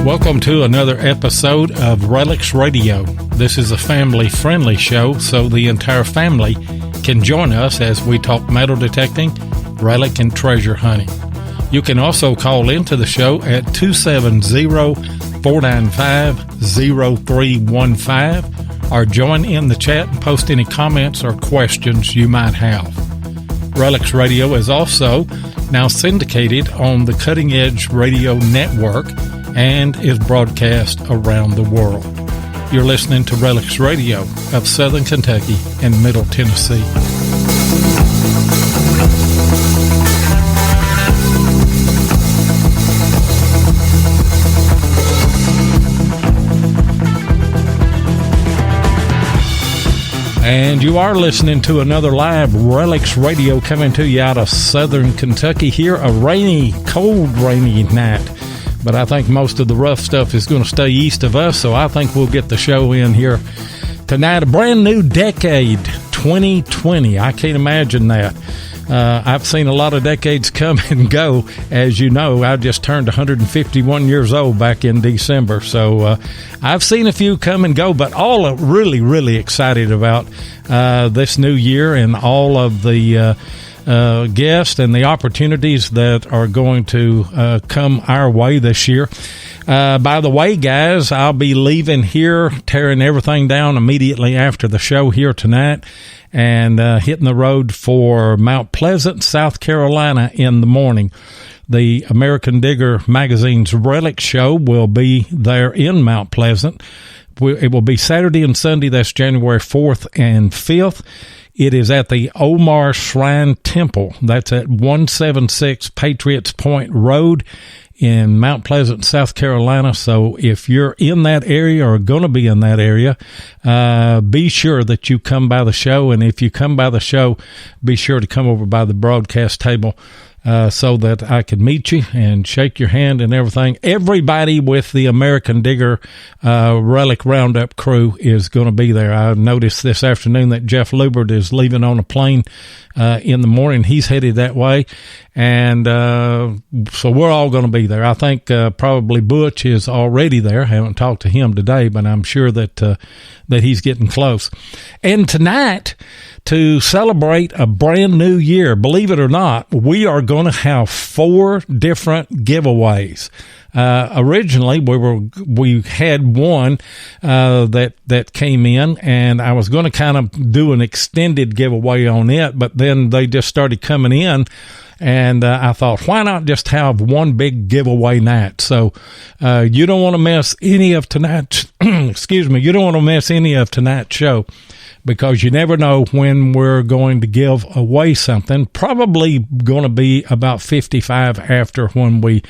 Welcome to another episode of RELICS Radio. This is a family-friendly show, so the entire family can join us as we talk metal detecting, relic, and treasure hunting. You can also call into the show at 270-495-0315 or join in the chat and post any comments or questions you might have. RELICS Radio is also now syndicated on the Cutting Edge Radio Network and is broadcast around the world. You're listening to RELICS Radio of Southern Kentucky and Middle Tennessee. And you are listening to another live RELICS Radio coming to you out of Southern Kentucky here, a rainy, cold, rainy night. But I think most of the rough stuff is going to stay east of us, so I think we'll get the show in here tonight. A brand new decade, 2020. I can't imagine that. I've seen a lot of decades come and go. As you know, I just turned 151 years old back in December, so I've seen a few come and go, but all are really, really excited about this new year and all of the guests and the opportunities that are going to come our way this year. By the way, guys, I'll be leaving here, tearing everything down immediately after the show here tonight, and hitting the road for Mount Pleasant, South Carolina in the morning. The American Digger magazine's Relic Show will be there in Mount Pleasant. It will be Saturday and Sunday. That's January 4th and 5th. It is at the Omar Shrine Temple. That's at 176 Patriots Point Road in Mount Pleasant, South Carolina. So if you're in that area or going to be in that area, be sure that you come by the show. And if you come by the show, be sure to come over by the broadcast table so that I can meet you and shake your hand and everything. Everybody with the American Digger Relic Roundup crew is going to be there. I noticed this afternoon that Jeff Lubert is leaving on a plane in the morning. He's headed that way. And so we're all going to be there. I think probably Butch is already there. I haven't talked to him today, but I'm sure that that he's getting close. And tonight, to celebrate a brand new year, believe it or not, we are going to have 4 different giveaways. Originally, we had one that came in, and I was going to kind of do an extended giveaway on it, but then they just started coming in. And I thought, why not just have one big giveaway night? So you don't want to miss any of tonight's, excuse me, you don't want to miss any of tonight's show, because you never know when we're going to give away something. Probably going to be about 55 after when we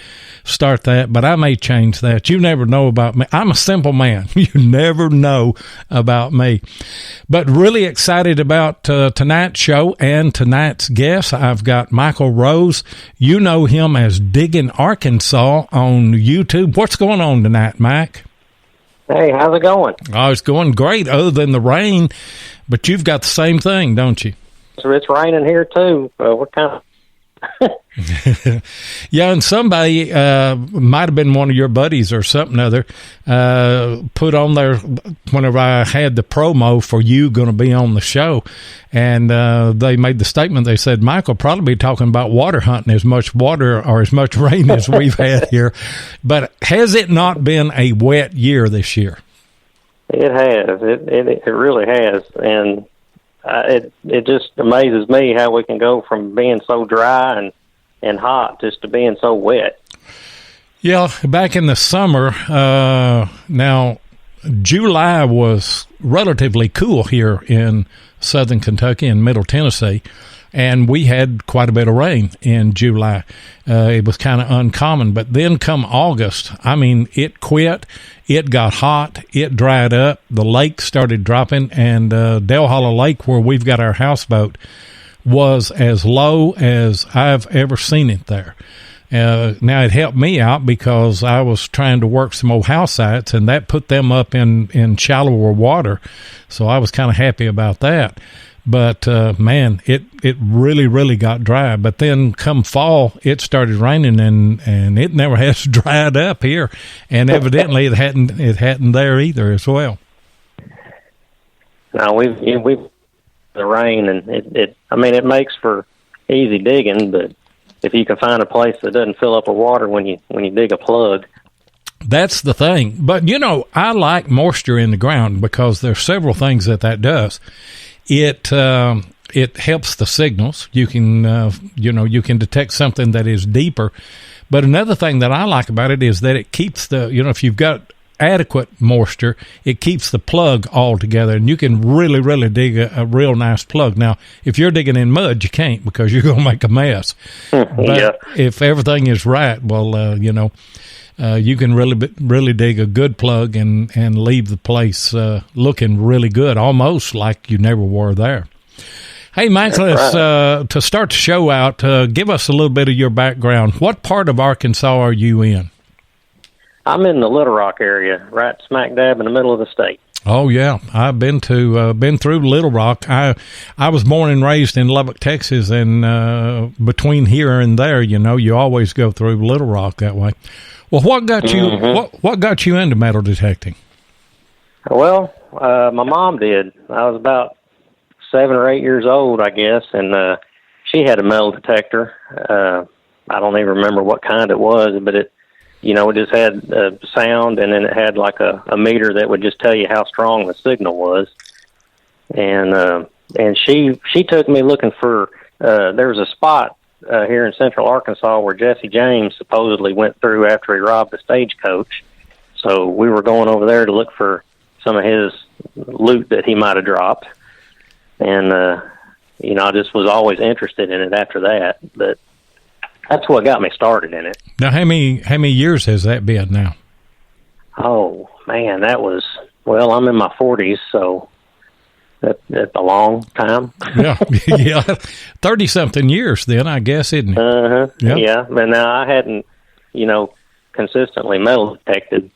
start that, but I may change that. You never know about me. I'm a simple man. You never know about me. But really excited about tonight's show and tonight's guest. I've got Michael Rose. You know him as Diggin Arkansas on YouTube. What's going on tonight, Mike? Hey, how's it going? Oh, it's going great, other than the rain, but you've got the same thing, don't you? So it's raining here, too. We're kind of... Yeah, and somebody might have been one of your buddies or something other put on there whenever I had the promo for you going to be on the show, and they made the statement. They said Michael probably be talking about water hunting, as much water or as much rain as we've had here. But has it not been a wet year this year? It has. It really has, and it just amazes me how we can go from being so dry and hot just to being so wet. Yeah, back in the summer, now July was relatively cool here in Southern Kentucky and Middle Tennessee, and we had quite a bit of rain in July. It was kind of uncommon, but then come August, I mean, it quit. It got hot. It dried up. The lake started dropping, and Dale Hollow Lake, where we've got our houseboat, was as low as I've ever seen it there. Now, it helped me out because I was trying to work some old house sites, and that put them up in shallower water, so I was kind of happy about that. But, man, it really, really got dry. But then come fall, it started raining, and it never has dried up here. And evidently it hadn't there either as well. No, we've the rain, and it makes for easy digging, but if you can find a place that doesn't fill up with water when you dig a plug. That's the thing. But, I like moisture in the ground because there's several things that does. It helps the signals. You can, you can detect something that is deeper. But another thing that I like about it is that it keeps if you've got adequate moisture, it keeps the plug all together, and you can really, really dig a real nice plug. Now, if you're digging in mud, you can't because you're going to make a mess. But if everything is right, well, you can really dig a good plug and leave the place looking really good, almost like you never were there. Hey, Mike, let's to start the show out, give us a little bit of your background. What part of Arkansas are you in? I'm in the Little Rock area, right smack dab in the middle of the state. Oh yeah, I've been through Little Rock. I was born and raised in Lubbock, Texas, and between here and there, you always go through Little Rock that way. Well, what got you? What got you into metal detecting? Well, my mom did. I was about 7 or 8 years old, I guess, and she had a metal detector. I don't even remember what kind it was, but it just had sound, and then it had like a meter that would just tell you how strong the signal was. And she took me looking for. There was a spot here in Central Arkansas where Jesse James supposedly went through after he robbed a stagecoach. So we were going over there to look for some of his loot that he might have dropped. And, I just was always interested in it after that. But that's what got me started in it. Now, how many years has that been now? Oh, man, that was, I'm in my 40s, so that's a long time. Yeah, 30-something years then, I guess, isn't it? Uh-huh, yeah. But now I hadn't, consistently metal detected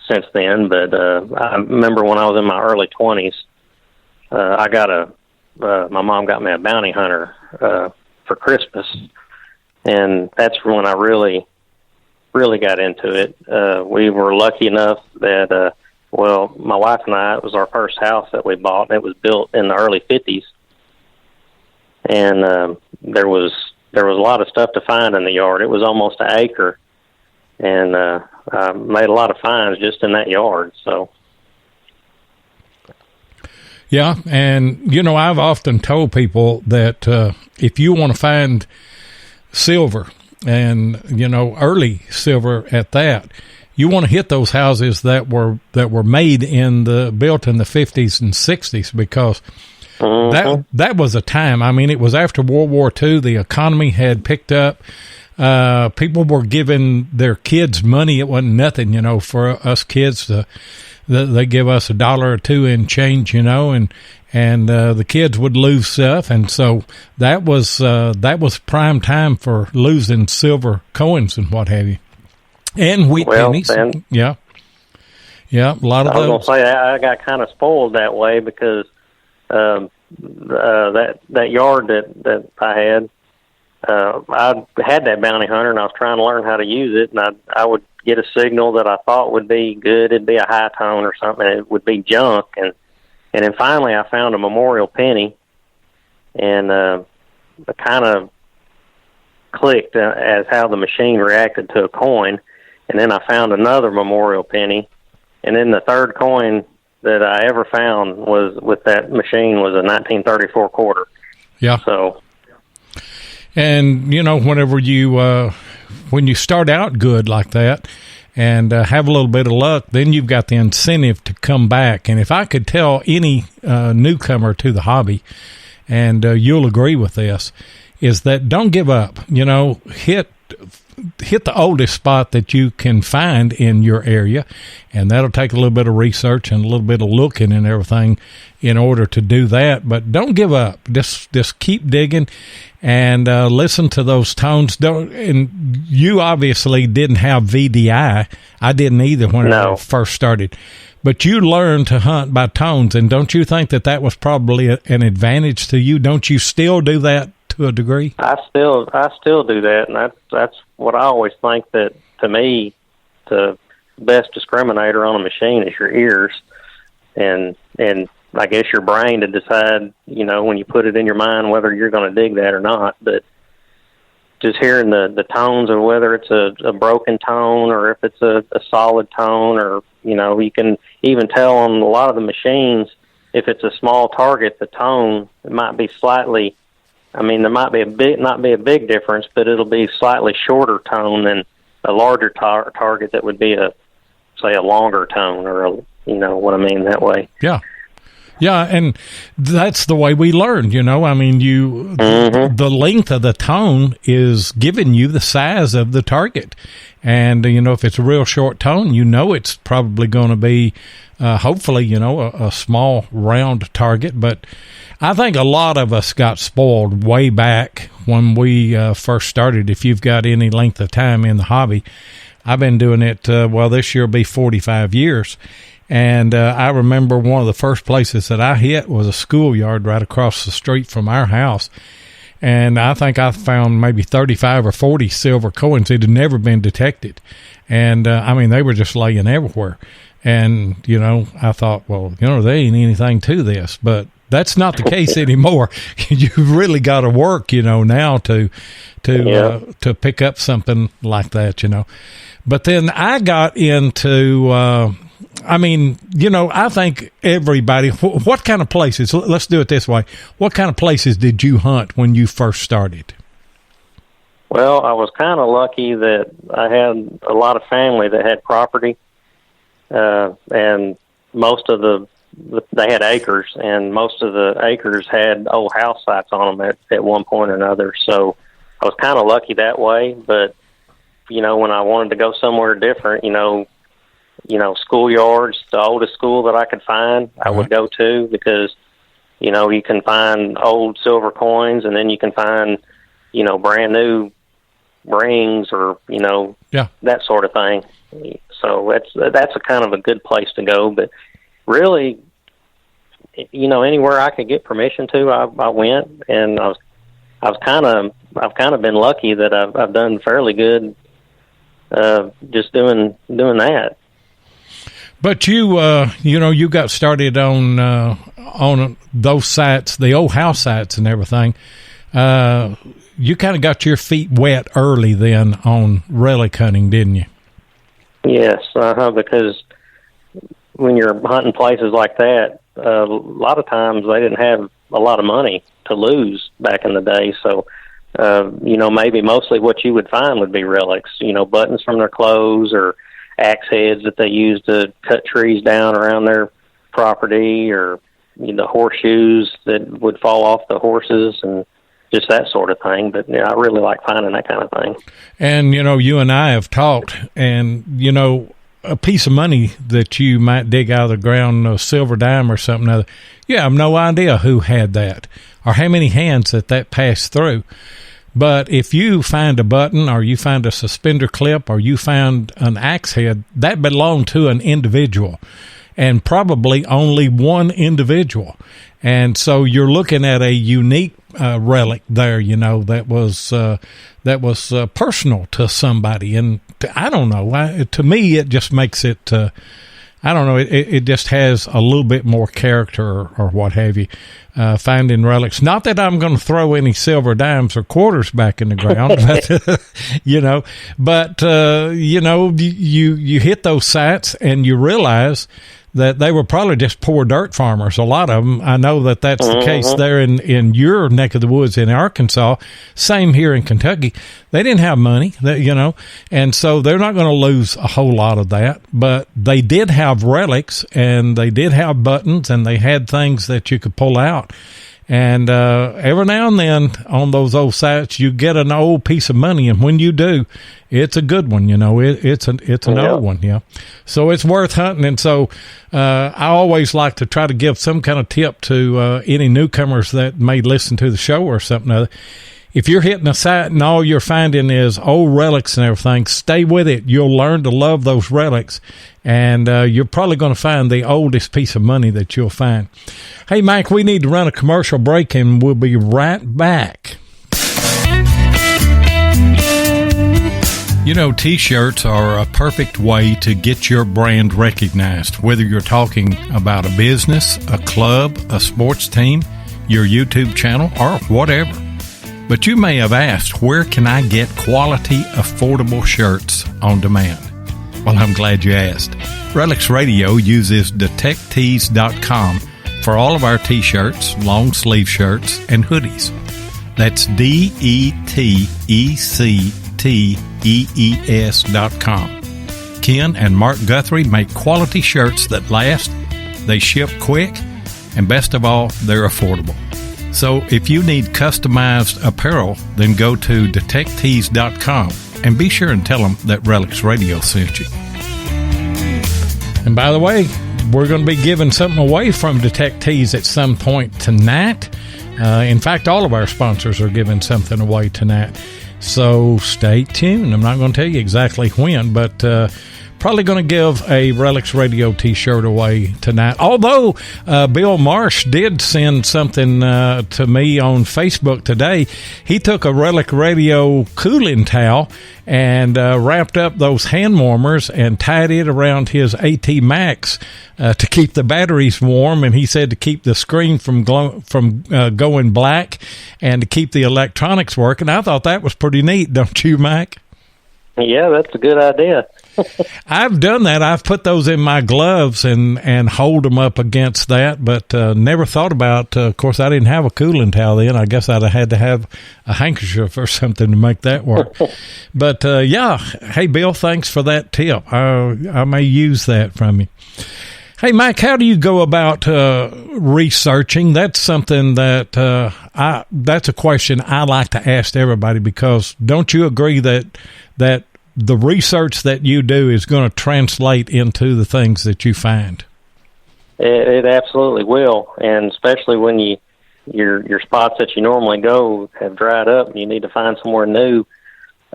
since then, but I remember when I was in my early 20s, my mom got me a bounty hunter for Christmas, and that's when I really got into it. We were lucky enough that, my wife and I, it was our first house that we bought. It was built in the early 50s, and there was a lot of stuff to find in the yard. It was almost an acre, and I made a lot of finds just in that yard. So. Yeah, and, I've often told people that if you want to find silver, and, early silver at that, you want to hit those houses that were made built in the 50s and 60s, because that was a time. I mean, it was after World War II. The economy had picked up. People were giving their kids money. It wasn't nothing, for us kids. They give us $1 or $2 in change, and the kids would lose stuff, and so that was prime time for losing silver coins and what have you, and wheat pennies. Yeah, a lot of those. I was gonna say I got kind of spoiled that way because that yard that I had, I had that bounty hunter, and I was trying to learn how to use it, and I would get a signal that I thought would be good. It'd be a high tone or something. It would be junk, and then finally I found a memorial penny, and it kind of clicked as how the machine reacted to a coin. And then I found another memorial penny, and then the third coin that I ever found was with that machine was a 1934 quarter. Yeah. So. And whenever when you start out good like that and have a little bit of luck, then you've got the incentive to come back. And if I could tell any newcomer to the hobby, and you'll agree with this, is that don't give up. Hit the oldest spot that you can find in your area, and that'll take a little bit of research and a little bit of looking and everything in order to do that. But don't give up. Just keep digging and listen to those tones. And you obviously didn't have VDI. I didn't either when I first started. But you learned to hunt by tones, and don't you think that was probably an advantage to you? Don't you still do that to a degree? I still do that, and that's what I always think, that to me, the best discriminator on a machine is your ears, and I guess your brain to decide, when you put it in your mind whether you're going to dig that or not. But just hearing the tones, or whether it's a broken tone or if it's a solid tone, or you can even tell on a lot of the machines, if it's a small target, the tone, it might be slightly, there might be not be a big difference, but it'll be slightly shorter tone than a larger target that would be a longer tone, or what I mean that way. Yeah. Yeah, and that's the way we learned, the length of the tone is giving you the size of the target. And, if it's a real short tone, it's probably going to be, hopefully, a small round target. But I think a lot of us got spoiled way back when we first started. If you've got any length of time in the hobby, I've been doing it, this year will be 45 years. And I remember one of the first places that I hit was a schoolyard right across the street from our house. And I think I found maybe 35 or 40 silver coins that had never been detected. And, they were just laying everywhere. And, I thought, well, there ain't anything to this. But that's not the case anymore. You've really got to work, now to pick up something like that, But then I got into... I think everybody, what kind of places, let's do it this way. What kind of places did you hunt when you first started? Well, I was kind of lucky that I had a lot of family that had property, and most of they had acres, and most of the acres had old house sites on them at one point or another. So I was kind of lucky that way. But, when I wanted to go somewhere different, schoolyards, the oldest school that I could find, I would go to, because, you can find old silver coins, and then you can find, brand new rings, or, that sort of thing. So that's a kind of a good place to go. But really, anywhere I could get permission to, I went, and I've kind of been lucky that I've done fairly good, just doing that. But you got started on those sites, the old house sites and everything. You kind of got your feet wet early then on relic hunting, didn't you? Yes, because when you're hunting places like that, a lot of times they didn't have a lot of money to lose back in the day. So, maybe mostly what you would find would be relics, buttons from their clothes, or axe heads that they used to cut trees down around their property, or the horseshoes that would fall off the horses, and just that sort of thing. But I really like finding that kind of thing. And you and I have talked, and a piece of money that you might dig out of the ground, a silver dime or something other, you have no idea who had that or how many hands that passed through. But if you find a button, or you find a suspender clip, or you found an axe head, that belonged to an individual, and probably only one individual. And so you're looking at a unique relic there, that was personal to somebody. And I don't know, to me, it just makes it, I don't know, it just has a little bit more character, or what have you, finding relics. Not that I'm going to throw any silver dimes or quarters back in the ground, but, you hit those sites and you realize that they were probably just poor dirt farmers. A lot of them. I know that's the case there in your neck of the woods in Arkansas. Same here in Kentucky. They didn't have money, and so they're not going to lose a whole lot of that. But they did have relics, and they did have buttons, and they had things that you could pull out. And every now and then on those old sites, you get an old piece of money, and when you do, it's a good one. It's an old one, yeah. So it's worth hunting. And so I always like to try to give some kind of tip to any newcomers that may listen to the show or something other. If you're hitting a site and all you're finding is old relics and everything, stay with it. You'll learn to love those relics, and you're probably going to find the oldest piece of money that you'll find. Hey, Mike, we need to run a commercial break, and we'll be right back. T-shirts are a perfect way to get your brand recognized, whether you're talking about a business, a club, a sports team, your YouTube channel, or whatever. But you may have asked, where can I get quality, affordable shirts on demand? Well, I'm glad you asked. RELICS Radio uses DetectTees.com for all of our T-shirts, long sleeve shirts, and hoodies. That's DetectTees.com. Ken and Mark Guthrie make quality shirts that last, they ship quick, and best of all, they're affordable. So if you need customized apparel, then go to DetectTees.com and be sure and tell them that RELICS Radio sent you. And by the way, we're going to be giving something away from Detect Tees at some point tonight. In fact, all of our sponsors are giving something away tonight. So stay tuned. I'm not going to tell you exactly when, but probably going to give a RELICS Radio T-shirt away tonight. Although Bill Marsh did send something to me on Facebook today. He took a RELICS Radio cooling towel and wrapped up those hand warmers and tied it around his AT Max to keep the batteries warm. And he said to keep the screen from going black and to keep the electronics working. I thought that was pretty neat, don't you, Mike? Yeah, that's a good idea. I've done that. I've put those in my gloves and hold them up against that, but never thought about, of course, I didn't have a cooling towel then. I guess I'd have had to have a handkerchief or something to make that work. But, yeah, hey, Bill, thanks for that tip. I may use that from you. Hey, Mike, how do you go about researching? That's something that that's a question I like to ask everybody, because don't you agree that the research that you do is going to translate into the things that you find? It absolutely will, and especially when your spots that you normally go have dried up and you need to find somewhere new.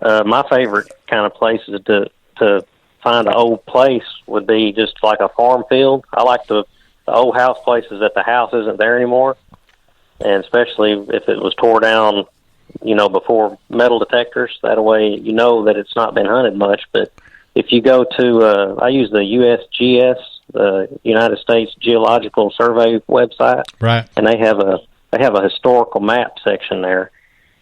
My favorite kind of places to find an old place would be just like a farm field. I like the old house places that the house isn't there anymore, and especially if it was tore down, before metal detectors. That way you know that it's not been hunted much. But if you go to, I use the USGS, the United States Geological Survey website, right? And they have a historical map section there,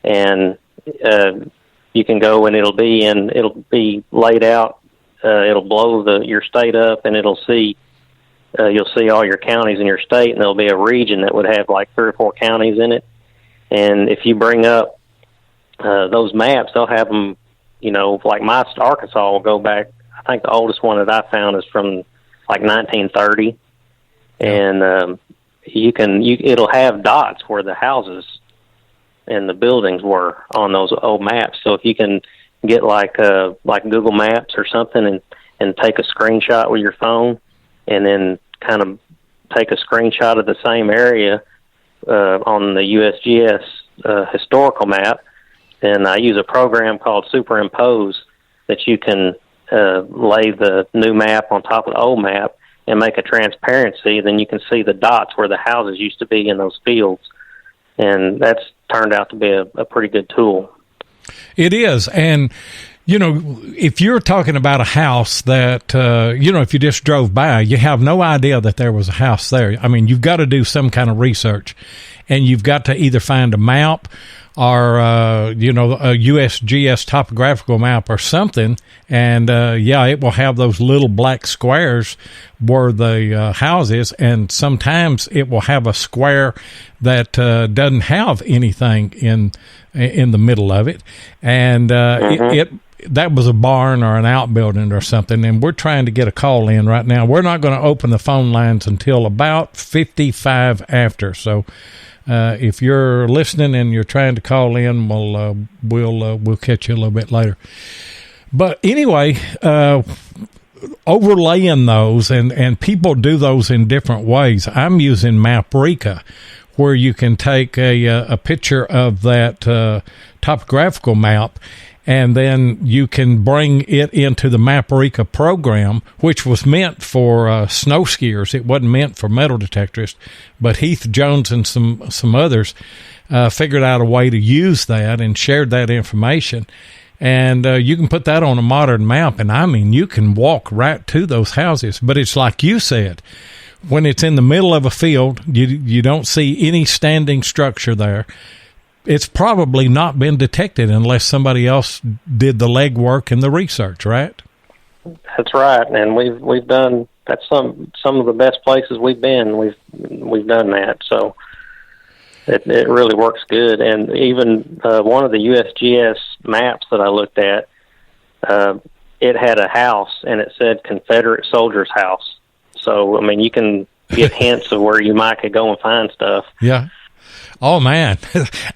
and you can go and it'll be laid out. It'll blow your state up, and you'll see all your counties in your state, and there'll be a region that would have like 3 or 4 counties in it. And if you bring up those maps, they'll have them, like my Arkansas will go back. I think the oldest one that I found is from like 1930, and it'll have dots where the houses and the buildings were on those old maps. So if you can get like Google Maps or something and take a screenshot with your phone, and then kind of take a screenshot of the same area on the USGS historical map, then I use a program called Superimpose that you can lay the new map on top of the old map and make a transparency. Then you can see the dots where the houses used to be in those fields, and that's turned out to be a pretty good tool. It is, and if you're talking about a house that, if you just drove by, you have no idea that there was a house there. I mean, you've got to do some kind of research, and you've got to either find a map or, a USGS topographical map or something. And, it will have those little black squares where the house is. And sometimes it will have a square that doesn't have anything in the middle of it. And that was a barn or an outbuilding or something, and we're trying to get a call in right now. We're not going to open the phone lines until about 55 after. So if you're listening and you're trying to call in, we'll catch you a little bit later. But anyway, overlaying those, and people do those in different ways. I'm using Maprica, where you can take a picture of that topographical map, and then you can bring it into the Maprica program, which was meant for snow skiers. It wasn't meant for metal detectorists, but Heath Jones and some others figured out a way to use that and shared that information. And you can put that on a modern map, and I mean, you can walk right to those houses. But it's like you said, when it's in the middle of a field, you don't see any standing structure there. It's probably not been detected unless somebody else did the legwork and the research, right? That's right, and we've done that's some of the best places we've been. We've done that, so it really works good. And even one of the USGS maps that I looked at, it had a house and it said Confederate Soldiers House. So I mean, you can get hints of where you might could go and find stuff. Yeah. Oh man,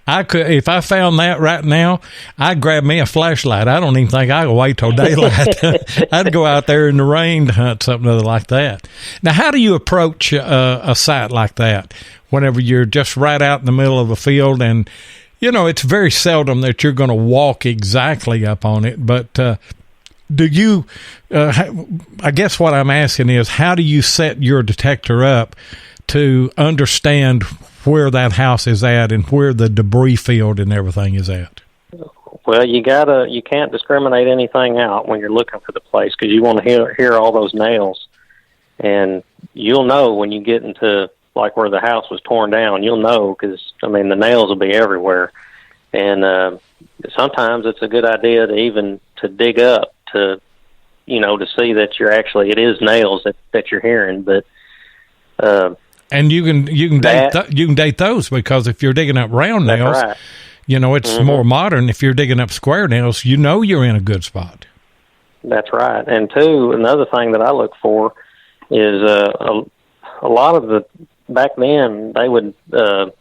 I could, if I found that right now, I'd grab me a flashlight. I don't even think I could wait till daylight. I'd go out there in the rain to hunt something like that. Now, how do you approach a site like that whenever you're just right out in the middle of a field? And, you know, it's very seldom that you're going to walk exactly up on it, but do you, I guess what I'm asking is, how do you set your detector up to understand where that house is at and where the debris field and everything is at? Well, you can't discriminate anything out when you're looking for the place, because you want to hear all those nails, and you'll know when you get into like where the house was torn down. You'll know, because I mean the nails will be everywhere, and sometimes it's a good idea to dig up to see that it is nails that you're hearing, but. And you can date those, because if you're digging up round nails, right, it's more modern. If you're digging up square nails, you're in a good spot. That's right. And two, another thing that I look for is a lot of back then they would the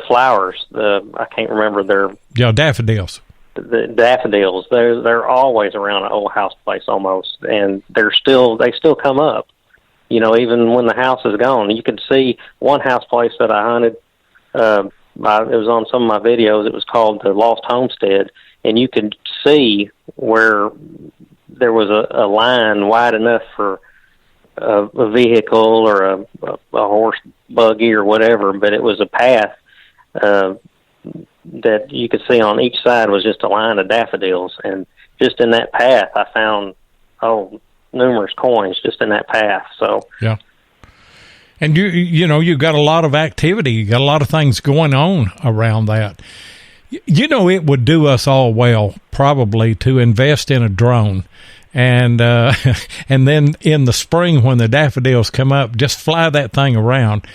flowers. I can't remember daffodils. The daffodils. They're always around an old house place almost, and they still come up. Even when the house is gone. You could see one house place that I hunted, it was on some of my videos, it was called the Lost Homestead, and you could see where there was a line wide enough for a vehicle or a horse buggy or whatever, but it was a path that you could see on each side was just a line of daffodils, and just in that path I found, numerous coins just in that path. So yeah, and you've got a lot of activity. You got a lot of things going on around that. It would do us all well probably to invest in a drone, and and then in the spring when the daffodils come up, just fly that thing around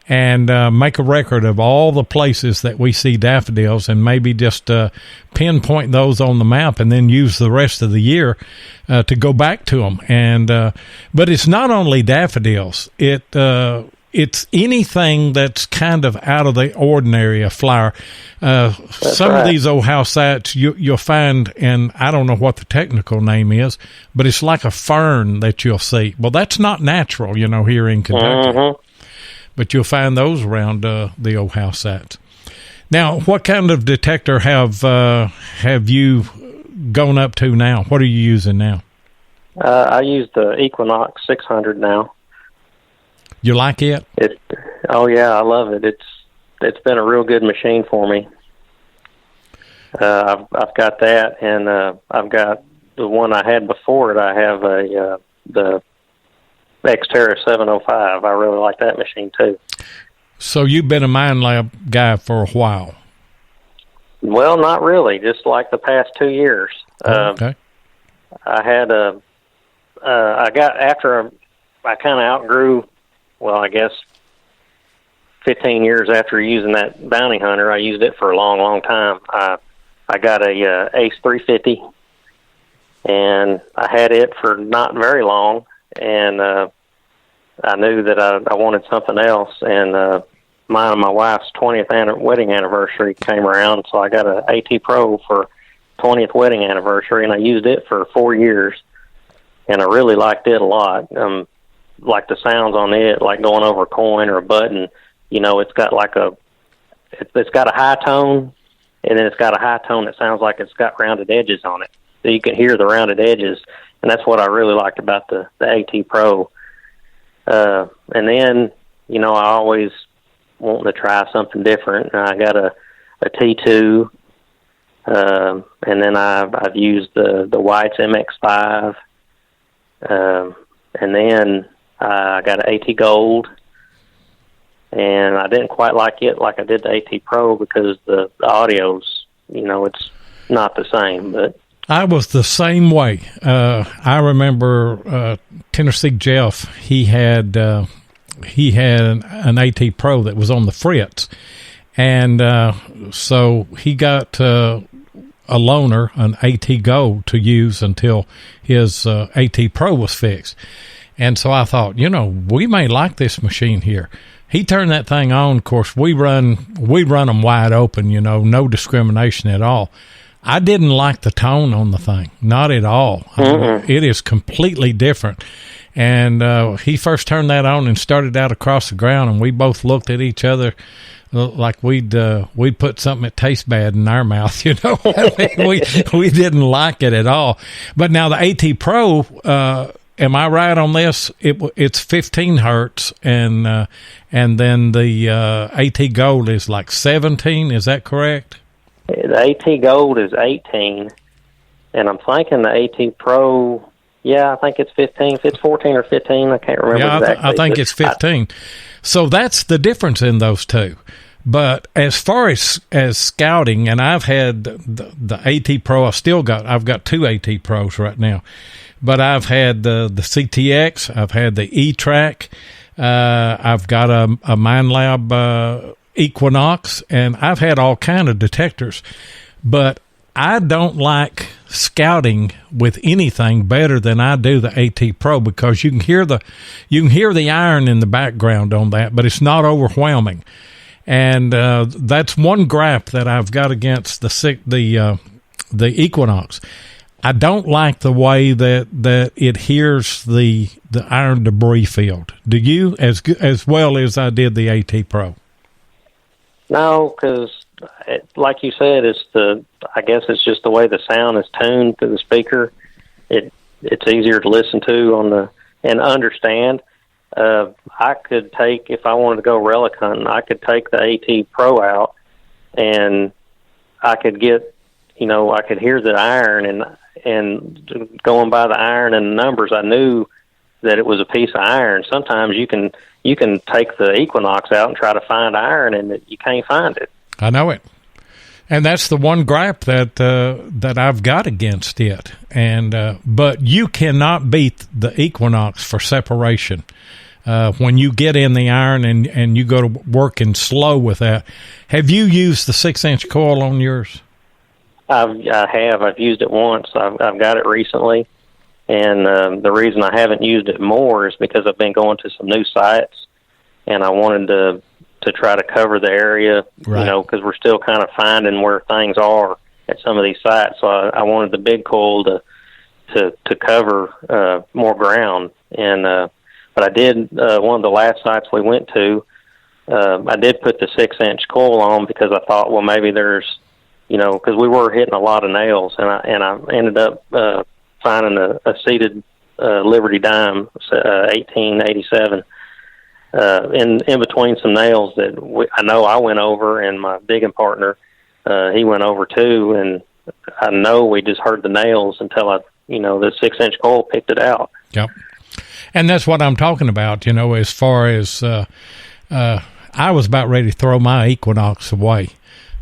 and make a record of all the places that we see daffodils, and maybe just pinpoint those on the map, and then use the rest of the year to go back to them. And but it's not only daffodils; it's anything that's kind of out of the ordinary, a flower. Some of these old house sites you'll find, and I don't know what the technical name is, but it's like a fern that you'll see. Well, that's not natural, here in Kentucky. Mm-hmm. But you'll find those around the old house sites. Now, what kind of detector have you gone up to now? What are you using now? I use the Equinox 600 now. You like it? Oh yeah, I love it. It's been a real good machine for me. I've got that, and I've got the one I had before it. I have the Xterra 705. I really like that machine too. So you've been a Mind Lab guy for a while? Well, not really. Just like the past 2 years. Okay. I had after I kind of outgrew. Well, I guess 15 years after using that bounty hunter, I used it for a long, long time. I got a Ace 350, and I had it for not very long, and I knew that I wanted something else, and mine and my wife's 20th wedding anniversary came around, so I got an AT Pro for 20th wedding anniversary, and I used it for 4 years, and I really liked it a lot. Like the sounds on it, like going over a coin or a button. You know, it's got like it's got a high tone, and then it's got a high tone that sounds like it's got rounded edges on it. So you can hear the rounded edges, and that's what I really liked about the AT Pro. And then, you know, I always want to try something different. I got a T2, and then I've used the White's MX5, and then I got an AT Gold, and I didn't quite like it like I did the AT Pro because the audio's, you know, it's not the same. But I was the same way. I remember Tennessee Jeff. He had an AT Pro that was on the Fritz, and so he got a loaner, an AT Gold, to use until his AT Pro was fixed. And so I thought, you know, we may like this machine here. He turned that thing on. Of course, we run them wide open, you know, no discrimination at all. I didn't like the tone on the thing, not at all. It is completely different. And he first turned that on and started out across the ground, and we both looked at each other like we'd put something that tastes bad in our mouth, you know. we didn't like it at all. But now the AT Pro, am I right on this? It's 15 hertz, and then the AT Gold is like 17. Is that correct? The AT Gold is 18, and I'm thinking the AT Pro. Yeah, I think it's 15. If it's 14 or 15, I can't remember exactly. I think it's 15. So that's the difference in those two. But as far as scouting, and I've had the AT Pro, I've got two AT Pros right now. But I've had the CTX, I've had the E-Track, I've got a MindLab Equinox, and I've had all kind of detectors. But I don't like scouting with anything better than I do the AT Pro, because you can hear the iron in the background on that, but it's not overwhelming. And that's one gripe that I've got against the Equinox. I don't like the way that it hears the iron debris field. Do you, as well as I did the AT Pro? No, because like you said, I guess it's just the way the sound is tuned to the speaker. It's easier to listen to and understand. I could take, if I wanted to go relic hunting, I could take the AT Pro out, and I could get, you know, I could hear the iron, and going by the iron and the numbers, I knew that it was a piece of iron. Sometimes you can take the Equinox out and try to find iron, and you can't find it. I know it. And that's the one gripe that I've got against it. And but you cannot beat the Equinox for separation. When you get in the iron and you go to working slow with that. Have you used the 6-inch coil on yours? I have. I've used it once. I've got it recently. And the reason I haven't used it more is because I've been going to some new sites, and I wanted to try to cover the area, right. You know, because we're still kind of finding where things are at some of these sites. So I wanted the big coil to cover more ground. And but I did, one of the last sites we went to, I did put the 6-inch coil on because I thought, well, maybe there's, you know, because we were hitting a lot of nails, and I ended up finding a seated Liberty Dime, 1887, in between some nails that I know I went over, and my digging partner, he went over too, and I know we just heard the nails until the 6-inch coil picked it out. Yep. And that's what I'm talking about, you know, as far as I was about ready to throw my Equinox away.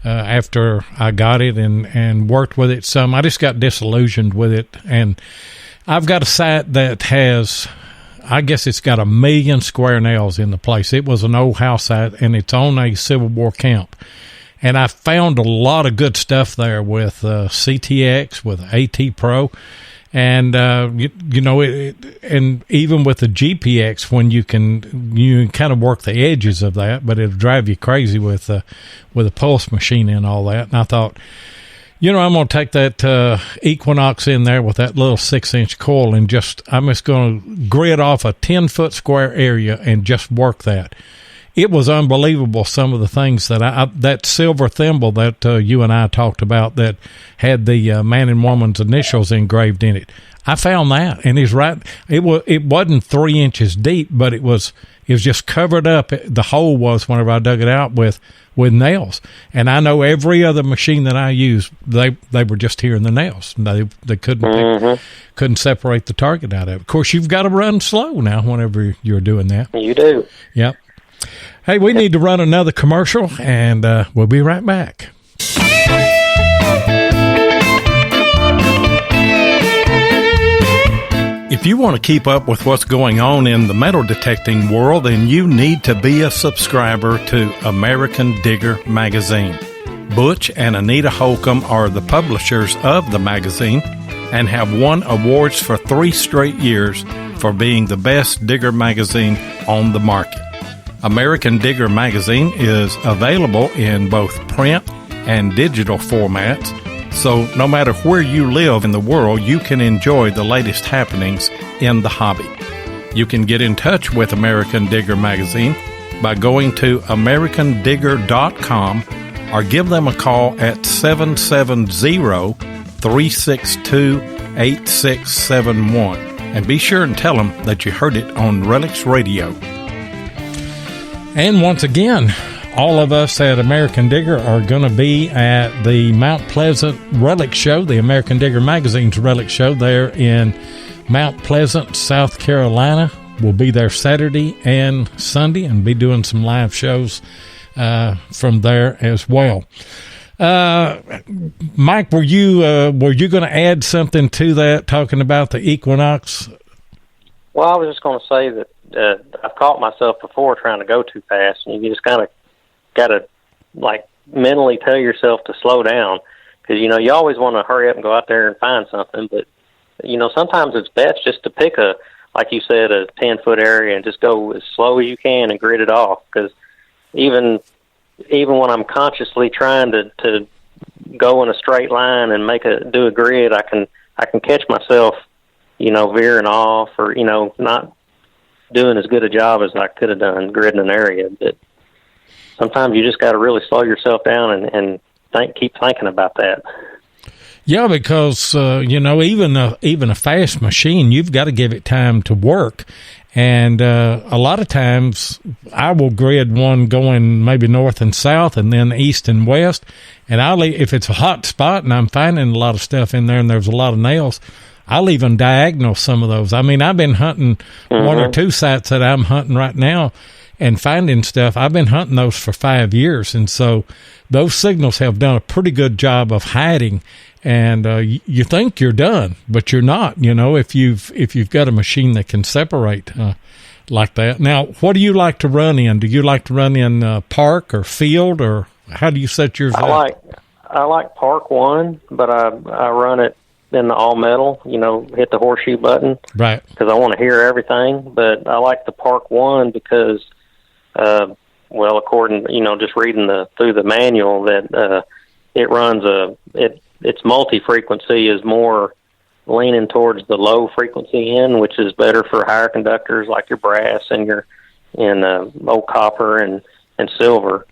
After I got it and worked with it some. I just got disillusioned with it. And I've got a site that has, I guess it's got 1 million square nails in the place. It was an old house site, and it's on a Civil War camp. And I found a lot of good stuff there with CTX, with AT Pro. And, and even with the GPX, when you can kind of work the edges of that, but it'll drive you crazy with a pulse machine and all that. And I thought, I'm going to take that Equinox in there with that little 6-inch coil and I'm just going to grid off a 10-foot square area and just work that. It was unbelievable, some of the things that silver thimble that you and I talked about that had the man and woman's initials engraved in it. I found that, and he's right. It wasn't 3 inches deep, but it was just covered up. The hole was, whenever I dug it out, with nails. And I know every other machine that I use, they were just here in the nails. They couldn't separate the target out of it. Of course, you've got to run slow now whenever you're doing that. You do. Yep. Hey, we need to run another commercial, and we'll be right back. If you want to keep up with what's going on in the metal detecting world, then you need to be a subscriber to American Digger Magazine. Butch and Anita Holcomb are the publishers of the magazine and have won awards for 3 straight years for being the best digger magazine on the market. American Digger Magazine is available in both print and digital formats, so no matter where you live in the world, you can enjoy the latest happenings in the hobby. You can get in touch with American Digger Magazine by going to americandigger.com or give them a call at 770-362-8671. And be sure and tell them that you heard it on RELICS Radio. And once again, all of us at American Digger are going to be at the Mount Pleasant Relic Show, the American Digger Magazine's Relic Show there in Mount Pleasant, South Carolina. We'll be there Saturday and Sunday and be doing some live shows from there as well. Mike, were you going to add something to that, talking about the Equinox? Well, I was just going to say that I've caught myself before trying to go too fast, and you just kind of got to, mentally tell yourself to slow down, because, you always want to hurry up and go out there and find something, but, sometimes it's best just to pick like you said, a 10-foot area and just go as slow as you can and grid it off, because even when I'm consciously trying to go in a straight line and do a grid, I can catch myself, veering off or, not doing as good a job as I could have done gridding an area. But sometimes you just got to really slow yourself down and keep thinking about that. Yeah, because, even a fast machine, you've got to give it time to work. And a lot of times I will grid one going maybe north and south and then east and west. And if it's a hot spot and I'm finding a lot of stuff in there and there's a lot of nails, I'll even diagonal some of those. I mean, I've been hunting one or two sites that I'm hunting right now and finding stuff. I've been hunting those for 5 years. And so those signals have done a pretty good job of hiding. And you think you're done, but you're not, if you've got a machine that can separate like that. Now, what do you like to run in? Do you like to run in park or field, or how do you set yours up? I like Park 1, but I run it in the all metal, hit the horseshoe button. Right. Because I want to hear everything. But I like the Park 1 because, according, just reading through the manual, that it runs its multi-frequency is more leaning towards the low frequency end, which is better for higher conductors like your brass and your old copper and silver.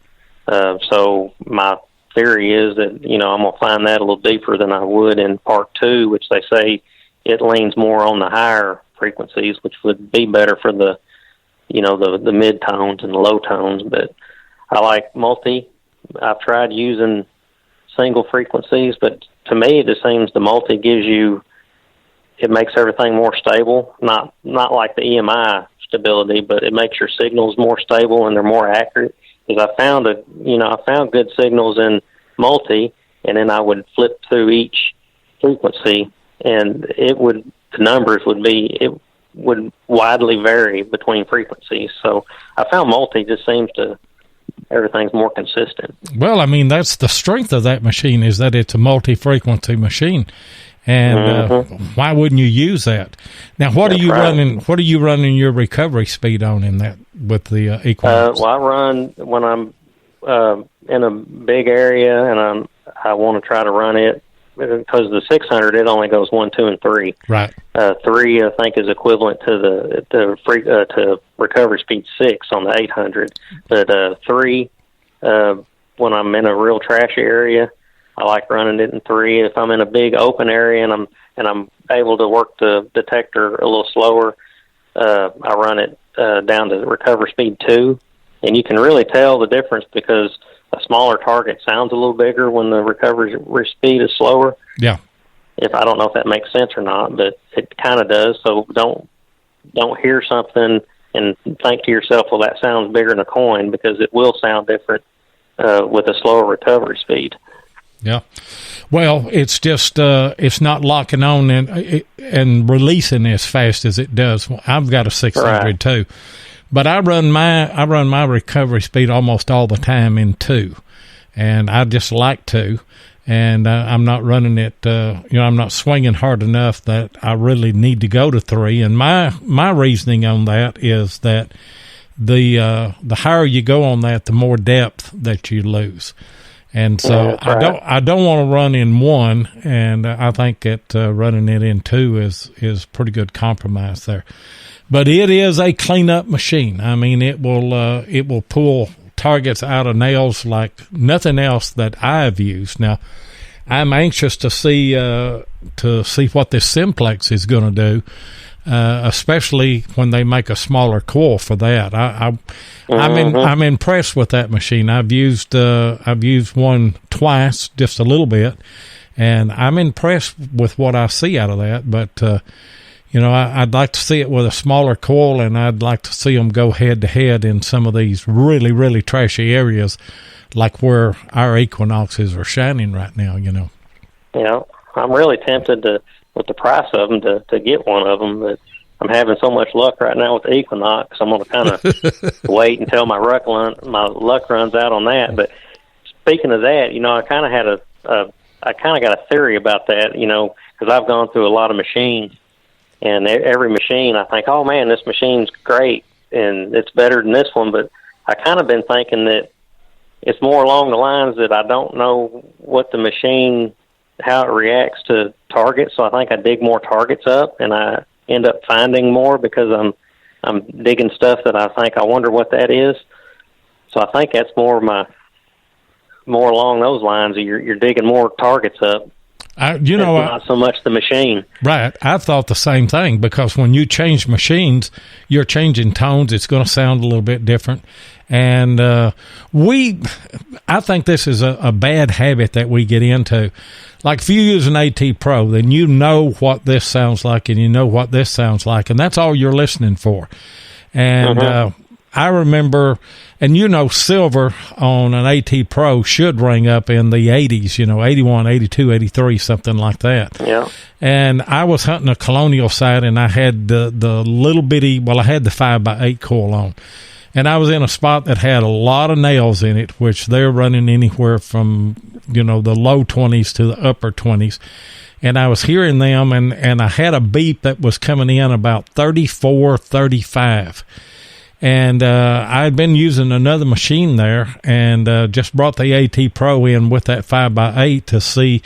So my theory is that, I'm going to find that a little deeper than I would in Park 2, which they say it leans more on the higher frequencies, which would be better for the mid-tones and the low tones. But I like multi. I've tried using single frequencies, but to me it just seems the multi it makes everything more stable, not like the EMI stability, but it makes your signals more stable and they're more accurate. Because I found good signals in multi, and then I would flip through each frequency, and the numbers would widely vary between frequencies. So I found multi just seems to everything's more consistent. Well, I mean, that's the strength of that machine, is that it's a multi-frequency machine. And why wouldn't you use that? Now, what are you running? What are you running your recovery speed on in that with the Equinox? Well, I run when I'm in a big area, and I want to try to run it because the 600 it only goes 1, 2, and 3. Right. 3 I think is equivalent to to recovery speed 6 on the 800, but 3 when I'm in a real trashy area, I like running it in 3. If I'm in a big open area and I'm able to work the detector a little slower, I run it down to recovery speed 2. And you can really tell the difference because a smaller target sounds a little bigger when the recovery speed is slower. Yeah. I don't know if that makes sense or not, but it kind of does. So don't hear something and think to yourself, well, that sounds bigger than a coin, because it will sound different with a slower recovery speed. Yeah. Well, it's just it's not locking on and releasing as fast as it does. I've got a 600 too, but I run my recovery speed almost all the time in 2, and I just like 2, and I'm not running it. I'm not swinging hard enough that I really need to go to 3. And my reasoning on that is that the higher you go on that, the more depth that you lose. And so I don't want to run in 1, and I think that running it in 2 is pretty good compromise there. But it is a cleanup machine. I mean, it will pull targets out of nails like nothing else that I've used. Now, I'm anxious to see what this Simplex is going to do, especially when they make a smaller coil for that. I'm impressed with that machine. I've used one twice, just a little bit, and I'm impressed with what I see out of that. But I'd like to see it with a smaller coil, and I'd like to see them go head to head in some of these really, really trashy areas, like where our Equinoxes are shining right now. Yeah, I'm really tempted with the price of them to get one of them, but I'm having so much luck right now with the Equinox. I'm going to kind of wait until my luck runs out on that. But speaking of that, I kind of had I kind of got a theory about that, because I've gone through a lot of machines, and every machine I think, oh man, this machine's great and it's better than this one. But I kind of been thinking that it's more along the lines that I don't know what the machine, how it reacts to targets. So I think I dig more targets up, and I end up finding more because I'm digging stuff that I think I wonder what that is. So I think that's more along those lines. You're digging more targets up. Not so much the machine. Right. I thought the same thing, because when you change machines, you're changing tones. It's going to sound a little bit different. And I think this is a bad habit that we get into. Like if you use an AT Pro, then you know what this sounds like and you know what this sounds like, and that's all you're listening for. And I remember, and silver on an AT Pro should ring up in the 80s, 81, 82, 83, something like that. Yeah. And I was hunting a Colonial site, and I had the little bitty, I had the 5x8 coil on. And I was in a spot that had a lot of nails in it, which they're running anywhere from, the low 20s to the upper 20s. And I was hearing them, and I had a beep that was coming in about 34, 35. And I had been using another machine there, and just brought the AT Pro in with that 5x8 to see.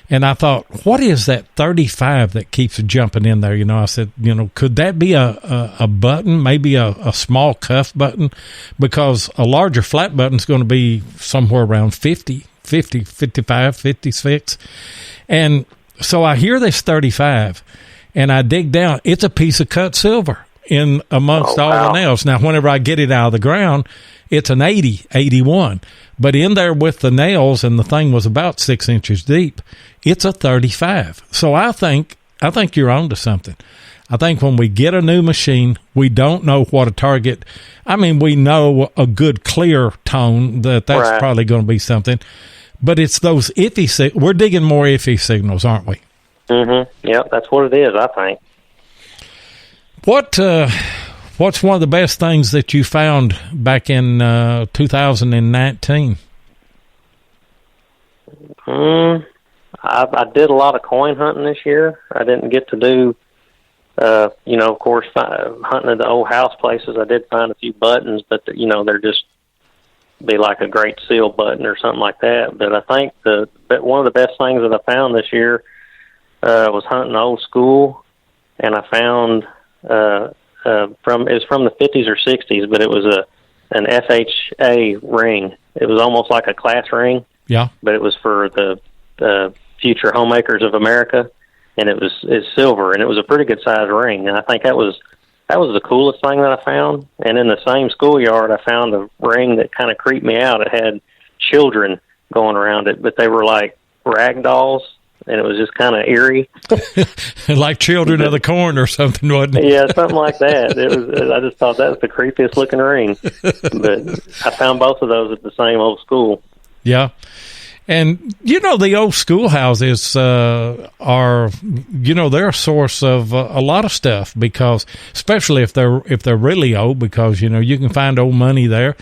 And I thought, what is that 35 that keeps jumping in there? I said, could that be a button, maybe a small cuff button? Because a larger flat button is going to be somewhere around 50, 55, 56. And so I hear this 35, and I dig down. It's a piece of cut silver in amongst all the nails. Now, whenever I get it out of the ground, it's an 80, 81. But in there with the nails, and the thing was about 6 inches deep, it's a 35. So I think you're onto something. I think when we get a new machine, we don't know what a target. I mean, we know a good clear tone that's right. Probably going to be something. But it's those iffy. We're digging more iffy signals, aren't we? What's one of the best things that you found back in 2019? I did a lot of coin hunting this year. I didn't get to do, of course, hunting at the old house places. I did find a few buttons, but, they're just be like a Great Seal button or something like that. But I think one of the best things that I found this year was hunting old school, and I found it was from the 50s or 60s, but it was an FHA ring. It was almost like a class ring. Yeah. But it was for the future homemakers of America, and it's silver, and it was a pretty good size ring. And I think that was the coolest thing that I found. And in the same schoolyard, I found a ring that kind of creeped me out. It had children going around it, but they were like rag dolls, and it was just kind of eerie. Like Children of the Corn or something, wasn't it? Yeah, something like that. I just thought that was the creepiest looking ring. But I found both of those at the same old school. Yeah. And, the old schoolhouses are, they're a source of a lot of stuff, because especially if they're really old, because, you can find old money there.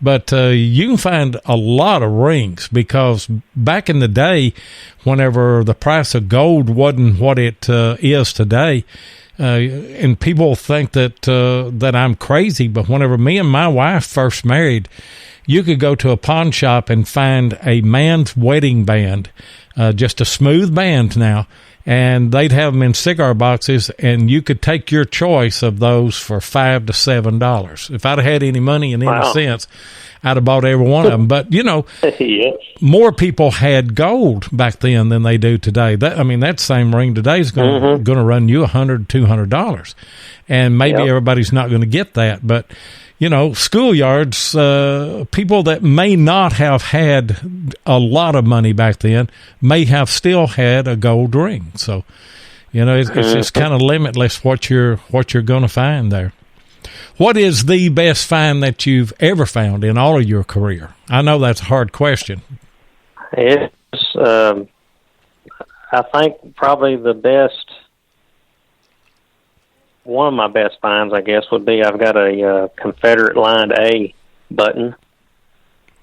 But you can find a lot of rings, because back in the day, whenever the price of gold wasn't what it is today, and people think that I'm crazy, but whenever me and my wife first married, you could go to a pawn shop and find a man's wedding band, just a smooth band now, and they'd have them in cigar boxes, and you could take your choice of those for $5 to $7. If I'd have had any money and any sense, I'd have bought every one of them. But, yes. More people had gold back then than they do today. That same ring today is going to run you $100, $200. And maybe everybody's not going to get that. But, schoolyards, people that may not have had a lot of money back then may have still had a gold ring. So, it's just kind of limitless what you're going to find there. What is the best find that you've ever found in all of your career? I know that's a hard question. It's, I think probably one of my best finds, I guess, would be I've got a Confederate lined A button.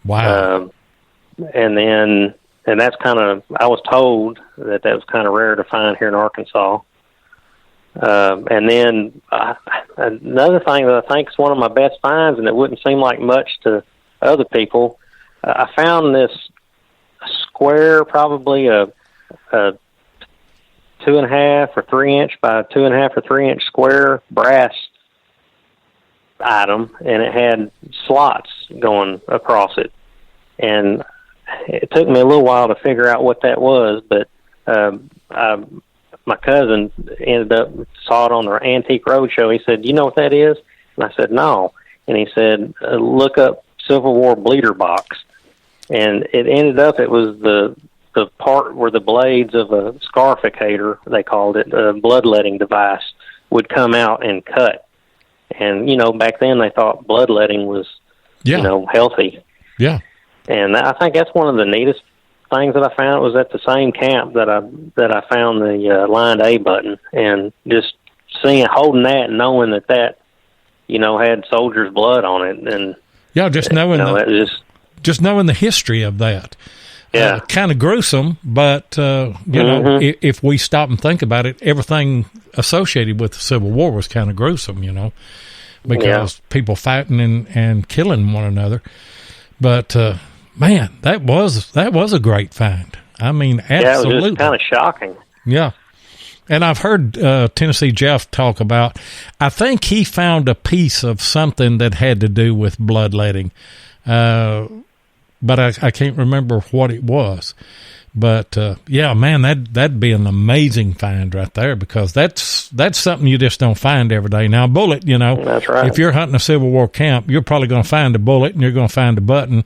Wow. And that's I was told that was kind of rare to find here in Arkansas. And then another thing that I think is one of my best finds, and it wouldn't seem like much to other people, I found this square, probably a 2.5 or 3 inch by 2.5 or 3 inch square brass item, and it had slots going across it. And it took me a little while to figure out what that was, but my cousin saw it on the Antique Roadshow. He said, "You know what that is?" And I said, "No." And he said, "Look up Civil War bleeder box." And it ended up, it was the part where the blades of a scarificator, they called it, a bloodletting device, would come out and cut. And, back then they thought bloodletting was, healthy. Yeah. And I think that's one of the neatest things that I found. Was at the same camp that I found the lined A button, and just holding that and knowing that had soldiers' blood on it. And yeah, just knowing just knowing the history of that. Yeah. Kind of gruesome, but, if we stop and think about it, everything associated with the Civil War was kind of gruesome, because people fighting and killing one another. But, man, that was a great find. Absolutely. Yeah, it was just kind of shocking. Yeah. And I've heard Tennessee Jeff talk about, I think he found a piece of something that had to do with bloodletting. But I can't remember what it was. But, man, that'd be an amazing find right there, because that's something you just don't find every day. Now, a bullet, That's right. If you're hunting a Civil War camp, you're probably going to find a bullet, and you're going to find a button.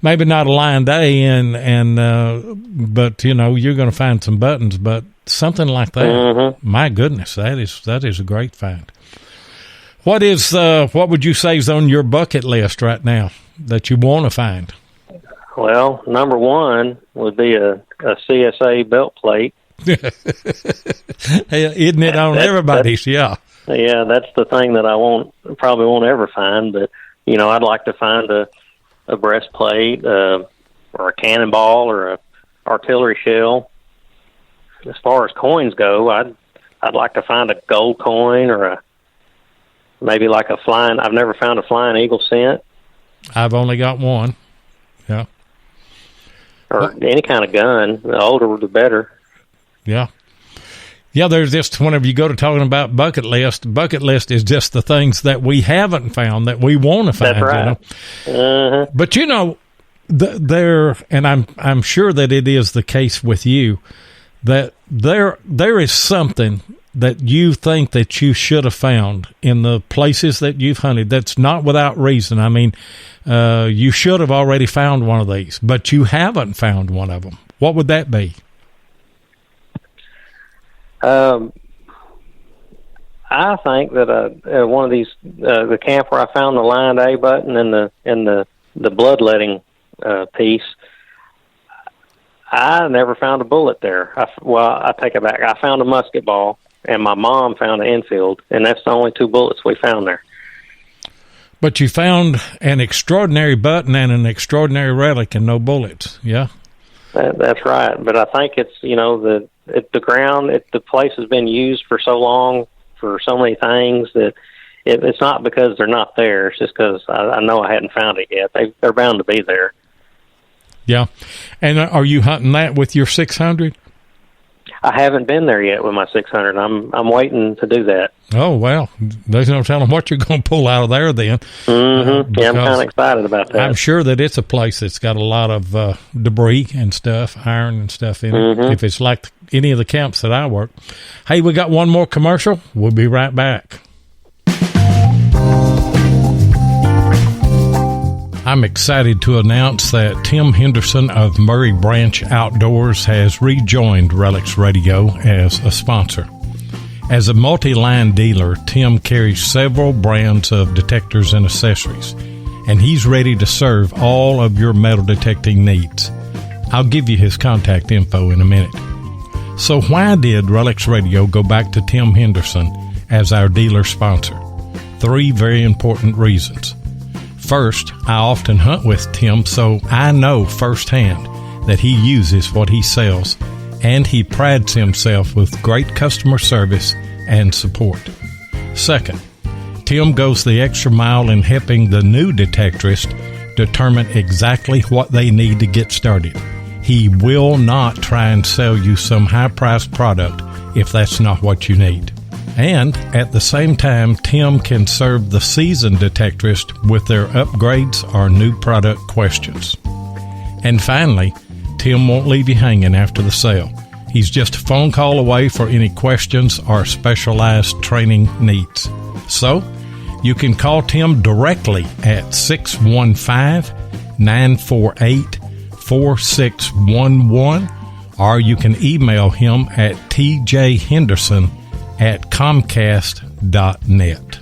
Maybe not a lined A, but, you're going to find some buttons. But something like that, my goodness, that is a great find. What would you say is on your bucket list right now that you want to find? Well, number one would be a CSA belt plate. Isn't it on everybody's? Yeah. Yeah, that's the thing that I probably won't ever find. But I'd like to find a breastplate, or a cannonball, or a artillery shell. As far as coins go, I'd like to find a gold coin, or maybe like a flying. I've never found a flying eagle cent. I've only got one. Yeah. Or any kind of gun. The older, the better. Yeah. Yeah, there's just, whenever you go to talking about bucket list is just the things that we haven't found that we want to find. That's right. Uh-huh. But there, and I'm sure that it is the case with you, that there is something that you think that you should have found in the places that you've hunted. That's not without reason. I mean, you should have already found one of these, but you haven't found one of them. What would that be? I think that one of these, the camp where I found the lined A button and the bloodletting piece, I never found a bullet there. I take it back. I found a musket ball, and my mom found an Enfield, and that's the only two bullets we found there. But you found an extraordinary button and an extraordinary relic and no bullets, yeah? That's right. But I think it's, the ground, the place has been used for so long, for so many things, that it's not because they're not there. It's just because I know I hadn't found it yet. They're bound to be there. Yeah. And are you hunting that with your 600? I haven't been there yet with my 600. I'm waiting to do that. Oh, well, there's no telling what you're going to pull out of there then. Mm-hmm. Yeah, I'm kind of excited about that. I'm sure that it's a place that's got a lot of debris and stuff, iron and stuff in it, if it's like any of the camps that I work. Hey, we got one more commercial. We'll be right back. I'm excited to announce that Tim Henderson of Murray Branch Outdoors has rejoined RELICS Radio as a sponsor. As a multi-line dealer, Tim carries several brands of detectors and accessories, and he's ready to serve all of your metal detecting needs. I'll give you his contact info in a minute. So why did RELICS Radio go back to Tim Henderson as our dealer sponsor? 3 very important reasons. First, I often hunt with Tim, so I know firsthand that he uses what he sells, and he prides himself with great customer service and support. Second, Tim goes the extra mile in helping the new detectorist determine exactly what they need to get started. He will not try and sell you some high-priced product if that's not what you need. And at the same time, Tim can serve the seasoned detectorist with their upgrades or new product questions. And finally, Tim won't leave you hanging after the sale. He's just a phone call away for any questions or specialized training needs. So, you can call Tim directly at 615-948-4611, or you can email him at tjhenderson@comcast.net.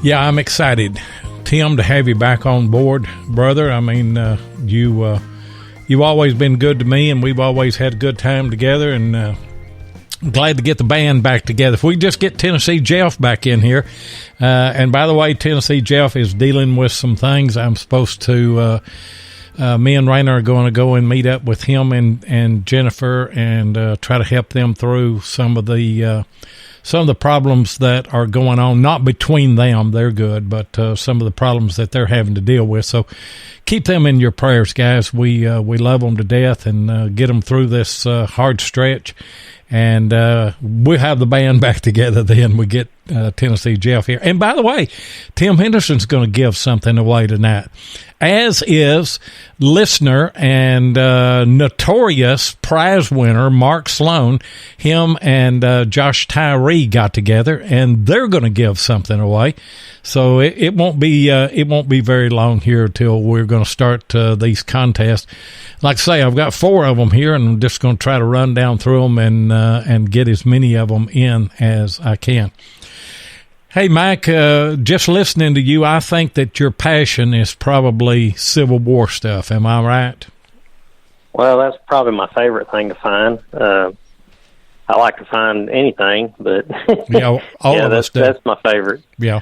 Yeah, I'm excited, Tim, to have you back on board, brother. I mean, you've always been good to me, and we've always had a good time together, and I'm glad to get the band back together. If we just get Tennessee Jeff back in here, and by the way, Tennessee Jeff is dealing with some things. I'm supposed to... me and Rainer are going to go and meet up with him and Jennifer and try to help them through some of the problems that are going on, not between them, they're good, but some of the problems that they're having to deal with. So keep them in your prayers, guys. We love them to death, and get them through this hard stretch. And we'll have the band back together then. We get Tennessee Jeff here. And by the way, Tim Henderson's going to give something away tonight, as is listener and notorious prize winner Mark Sloan. Him and Josh Tyree got together, and they're going to give something away. So it won't be very long here till we're going to start these contests. Like I say, I've got 4 of them here, and I'm just going to try to run down through them and get as many of them in as I can. Hey, Mike, just listening to you, I think that your passion is probably Civil War stuff. Am I right? Well, that's probably my favorite thing to find. I like to find anything, but all of us do. That's my favorite. Yeah.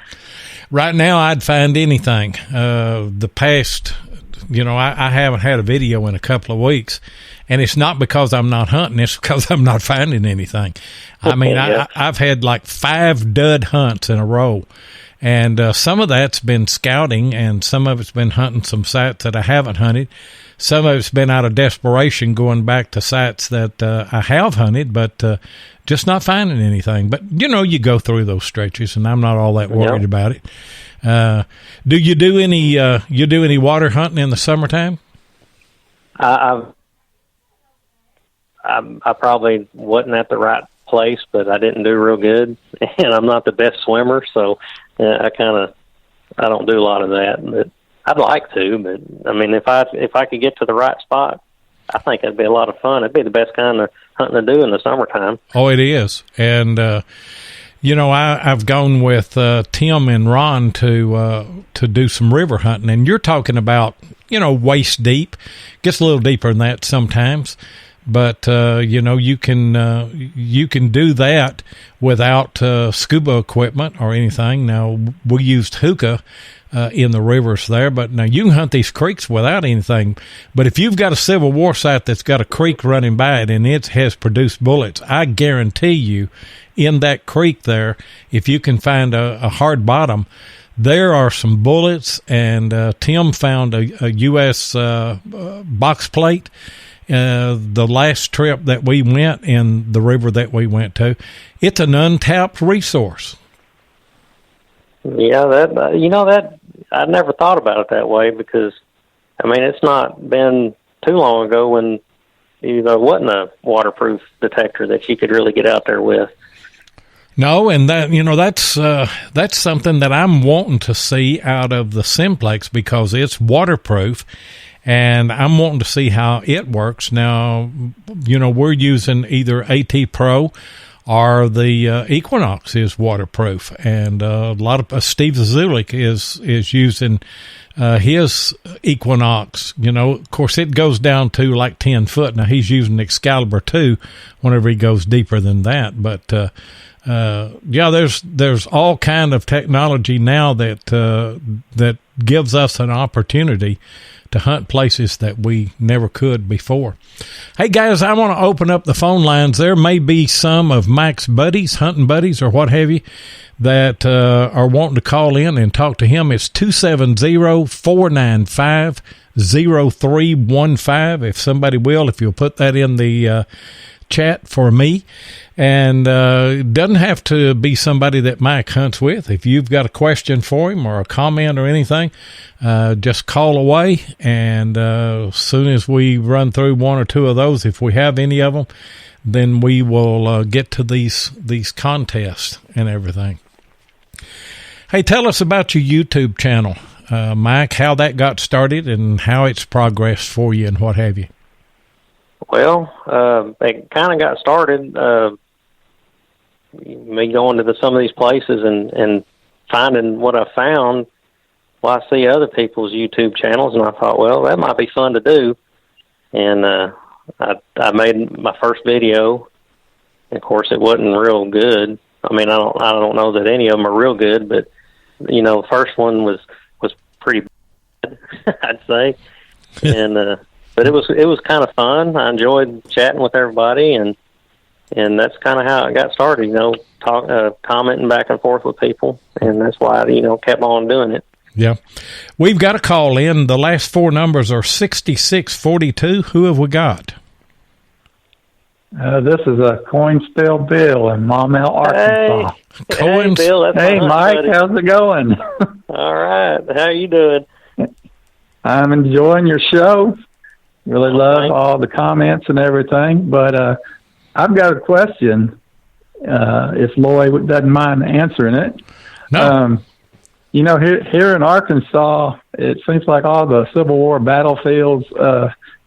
Right now, I'd find anything. The past, I haven't had a video in a couple of weeks, and it's not because I'm not hunting. It's because I'm not finding anything. I mean, I've had like 5 dud hunts in a row, and some of that's been scouting, and some of it's been hunting some sites that I haven't hunted. Some of it's been out of desperation going back to sites that I have hunted, but just not finding anything. But, you go through those stretches, and I'm not all that worried about it. Do you do any water hunting in the summertime? I probably wasn't at the right place, but I didn't do real good, and I'm not the best swimmer, so I don't do a lot of that. But I'd like to. But I mean, if I could get to the right spot, I think it'd be a lot of fun. It'd be the best kind of hunting to do in the summertime. Oh, it is, and I've gone with Tim and Ron to do some river hunting, and you're talking about waist deep. Gets a little deeper than that sometimes. But you can do that without scuba equipment or anything. Now we used hookah in the rivers there, but now you can hunt these creeks without anything. But if you've got a Civil War site that's got a creek running by it and it has produced bullets, I guarantee you, in that creek there, if you can find a hard bottom, there are some bullets. And Tim found a U.S. box plate. The last trip that we went in the river that we went to, it's an untapped resource. Yeah, that I never thought about it that way, because I mean, it's not been too long ago when there wasn't a waterproof detector that you could really get out there with. No, and that's something that I'm wanting to see out of the Simplex, because it's waterproof. And I'm wanting to see how it works. Now, we're using either AT Pro or the Equinox is waterproof. And a lot of Steve Zulik is using his Equinox. Of course, it goes down to like 10 foot. Now, he's using Excalibur 2 whenever he goes deeper than that. But, there's all kind of technology now that gives us an opportunity to hunt places that we never could before. Hey, guys, I want to open up the phone lines. There may be some of Mac's buddies, hunting buddies or what have you, that are wanting to call in and talk to him. It's 270-495-0315. If somebody will, if you'll put that in the chat for me. And it doesn't have to be somebody that Mike hunts with. If you've got a question for him or a comment or anything, just call away. And as soon as we run through one or two of those, if we have any of them, then we will get to these contests and everything. Hey, tell us about your YouTube channel, Mike, how that got started and how it's progressed for you and what have you. Well, it kind of got started me going to some of these places and finding what I found. Well, I see other people's YouTube channels, and I thought, well, that might be fun to do. And I made my first video. Of course, it wasn't real good. I mean, I don't know that any of them are real good, but the first one was pretty bad, I'd say. And but it was kind of fun. I enjoyed chatting with everybody, and that's kind of how it got started. Commenting back and forth with people, and that's why I kept on doing it. Yeah, we've got a call in. The last 4 numbers are 6642. Who have we got? This is a Coin Spill Bill in Maumelle, Arkansas. Hey, Bill. Hey, Mike. Buddy. How's it going? All right. How are you doing? I'm enjoying your show. Really love all the comments and everything. But I've got a question, if Lloyd doesn't mind answering it. No. Here in Arkansas, it seems like all the Civil War battlefields,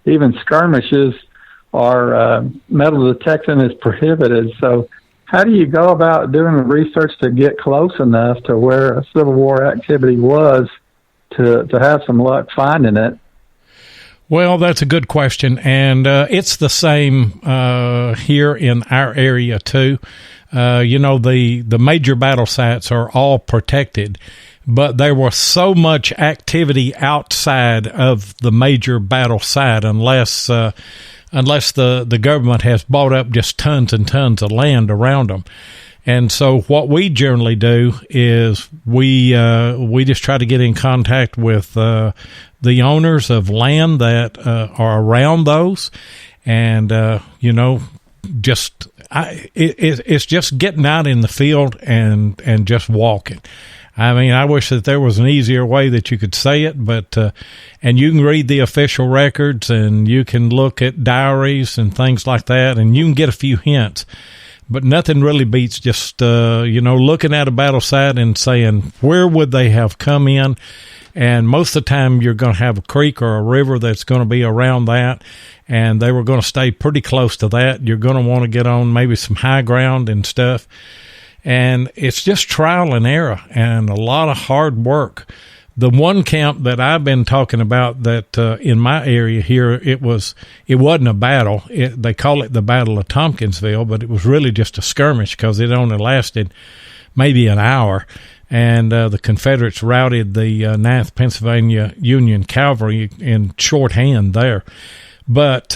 even skirmishes, are metal detecting is prohibited. So how do you go about doing the research to get close enough to where a Civil War activity was to have some luck finding it? Well, that's a good question, and it's the same here in our area too. The major battle sites are all protected, but there was so much activity outside of the major battle site unless the government has bought up just tons and tons of land around them. And so what we generally do is we just try to get in contact with the owners of land that are around those, and it's just getting out in the field and just walking. I mean, I wish that there was an easier way that you could say it, but and you can read the official records and you can look at diaries and things like that, and you can get a few hints. But nothing really beats just, looking at a battle site and saying, where would they have come in? And most of the time you're going to have a creek or a river that's going to be around that, and they were going to stay pretty close to that. You're going to want to get on maybe some high ground and stuff. And it's just trial and error and a lot of hard work. The one camp that I've been talking about that in my area here, it wasn't a battle. They call it the Battle of Tompkinsville, but it was really just a skirmish because it only lasted maybe an hour. And the Confederates routed the 9th Pennsylvania Union Cavalry in shorthand there. But,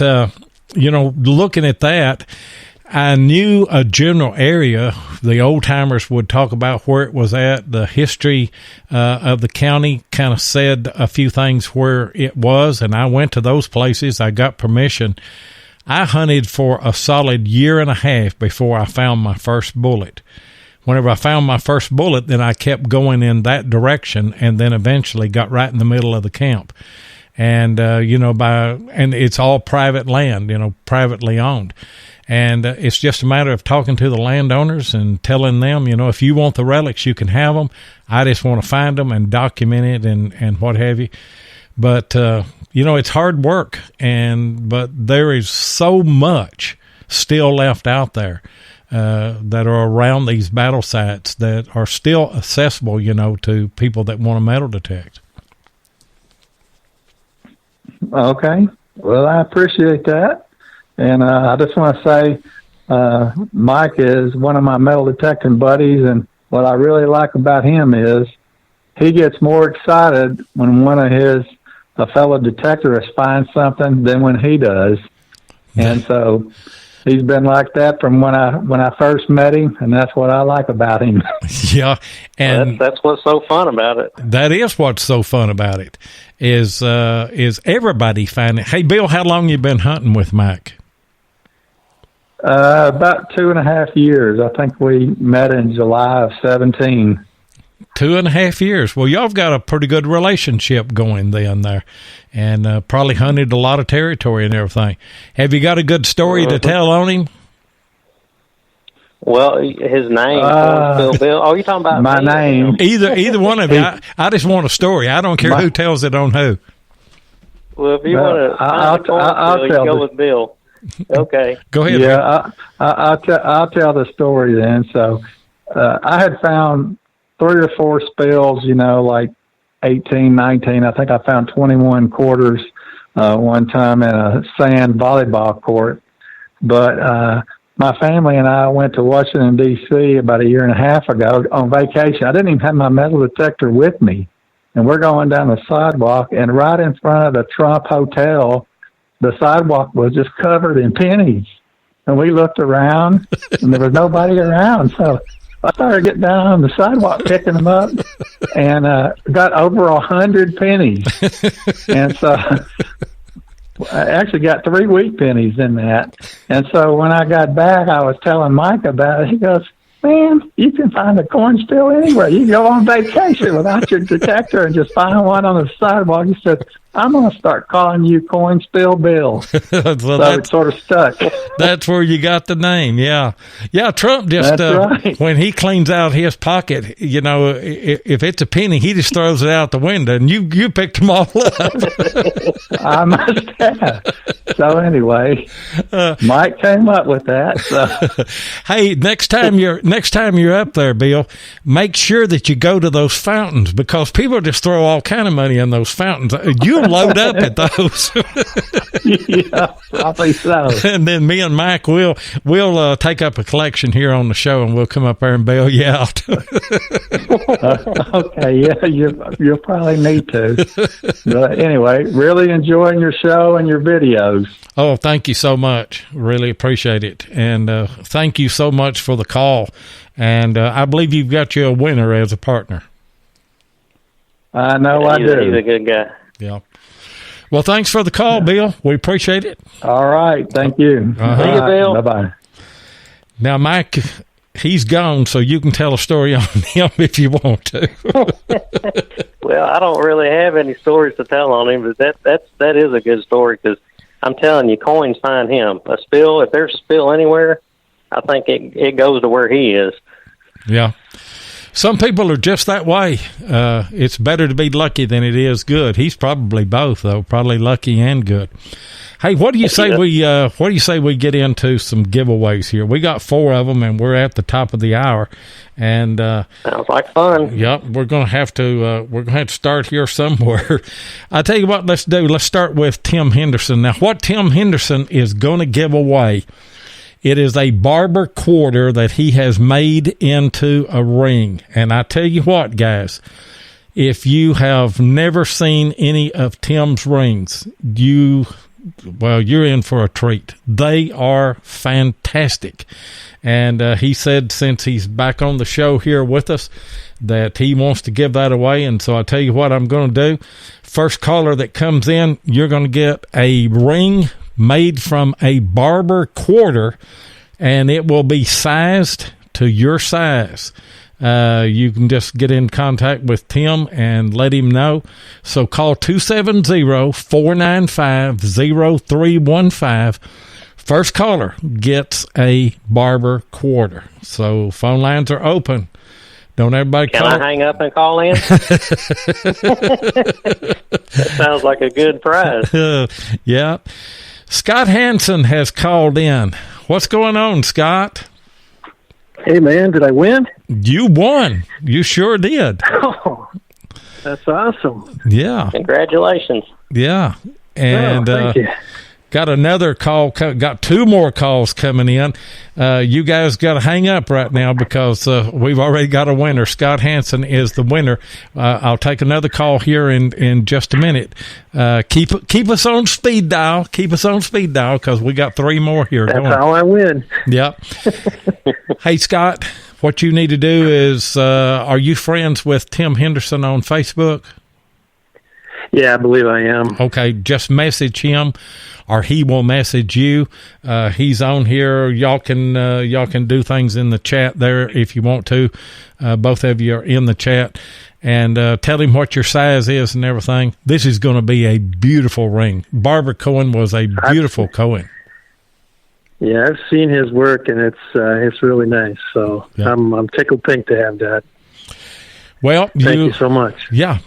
looking at that, I knew a general area. The old-timers would talk about where it was at. The history of the county kind of said a few things where it was, and I went to those places. I got permission. I hunted for a solid year and a half before I found my first bullet. Whenever I found my first bullet, then I kept going in that direction, and then eventually got right in the middle of the camp. And, and it's all private land, privately owned. And it's just a matter of talking to the landowners and telling them, if you want the relics, you can have them. I just want to find them and document it and what have you. But, it's hard work. But there is so much still left out there that are around these battle sites that are still accessible, to people that want to metal detect. Okay. Well, I appreciate that. And I just want to say Mike is one of my metal detecting buddies, and what I really like about him is he gets more excited when one of a fellow detectors finds something than when he does. And so he's been like that from when I first met him, and that's what I like about him. Yeah, and that's what's so fun about it. That is what's so fun about it is everybody finding. Hey, Bill, how long you been hunting with Mike? About 2.5 years. I think we met in July of 2017. 2.5 years. Well, y'all have got a pretty good relationship going then there, and probably hunted a lot of territory and everything. Have you got a good story to tell on him? Well, his name, Bill. Oh, you're talking about my name? Either one of you. I just want a story. I don't care who tells it on who. Well, if you want to, I'll tell. Go with Bill. Okay. Go ahead. Yeah, I'll tell the story then. So, I had found 3 or 4 spills, like 18, 19. I think I found 21 quarters one time in a sand volleyball court. But my family and I went to Washington, D.C. about 1.5 years ago on vacation. I didn't even have my metal detector with me. And we're going down the sidewalk, and right in front of the Trump Hotel, the sidewalk was just covered in pennies. And we looked around, and there was nobody around. So I started getting down on the sidewalk, picking them up, and got over 100 pennies. And so I actually got 3 wheat pennies in that. And so when I got back, I was telling Mike about it. He goes, man, you can find a corn spill anywhere. You can go on vacation without your detector and just find one on the sidewalk. He said, I'm going to start calling you Coin Spill Bill. So it sort of stuck. That's where you got the name, yeah. Yeah, Trump just, right. When he cleans out his pocket, if it's a penny, he just throws it out the window, and you picked them all up. I must have. So anyway, Mike came up with that. So. Hey, next time you're up there, Bill, make sure that you go to those fountains, because people just throw all kind of money in those fountains. You You'll load up at those. Yeah, probably so. And then me and Mike will take up a collection here on the show, and we'll come up there and bail you out. Okay, yeah, you'll probably need to. But anyway, really enjoying your show and your videos. Oh, thank you so much. Really appreciate it. And thank you so much for the call. And I believe you've got you a winner as a partner. I know I do. He's a good guy. Yeah. Well, thanks for the call, Bill. We appreciate it. All right. Thank you. Thank you, Bill. Bye-bye. Now, Mike, he's gone, so you can tell a story on him if you want to. Well, I don't really have any stories to tell on him, but that is a good story because I'm telling you, coins find him. A spill, if there's a spill anywhere, I think it goes to where he is. Yeah. Some people are just that way. It's better to be lucky than it is good. He's probably both, though. Probably lucky and good. Hey, what do you say we get into some giveaways here? We got 4 of them, and we're at the top of the hour. And sounds like fun. Yep, we're gonna have to start here somewhere. I tell you what, let's do. Let's start with Tim Henderson. Now, what Tim Henderson is going to give away? It is a barber quarter that he has made into a ring. And I tell you what, guys, if you have never seen any of Tim's rings, you're in for a treat. They are fantastic. And he said since he's back on the show here with us that he wants to give that away. And so I tell you what I'm going to do. First caller that comes in, you're going to get a ring made from a barber quarter, and it will be sized to your size. You can just get in contact with Tim and let him know. So call 270-495-0315. First caller gets a barber quarter. So phone lines are open. Don't everybody call. Can I hang up and call in? That sounds like a good prize. Yeah. Scott Hansen has called in. What's going on, Scott? Hey, man, did I win? You won. You sure did. Oh, that's awesome. Yeah. Congratulations. Yeah. And thank you. got another call. Got 2 more calls coming in. You guys got to hang up right now because we've already got a winner. Scott Hansen is the winner. I'll take another call here in just a minute. Keep us on speed dial. Keep us on speed dial because we got 3 more here. That's how I win. Yep. Hey, Scott, what you need to do is, are you friends with Tim Henderson on Facebook? Yeah, I believe I am. Okay, just message him, or he will message you. He's on here. Y'all can do things in the chat there if you want to. Both of you are in the chat, and tell him what your size is and everything. This is going to be a beautiful ring. Barber Cohen was a beautiful Cohen. Yeah, I've seen his work, and it's really nice. So yeah. I'm tickled pink to have that. Well, thank you so much. Yeah.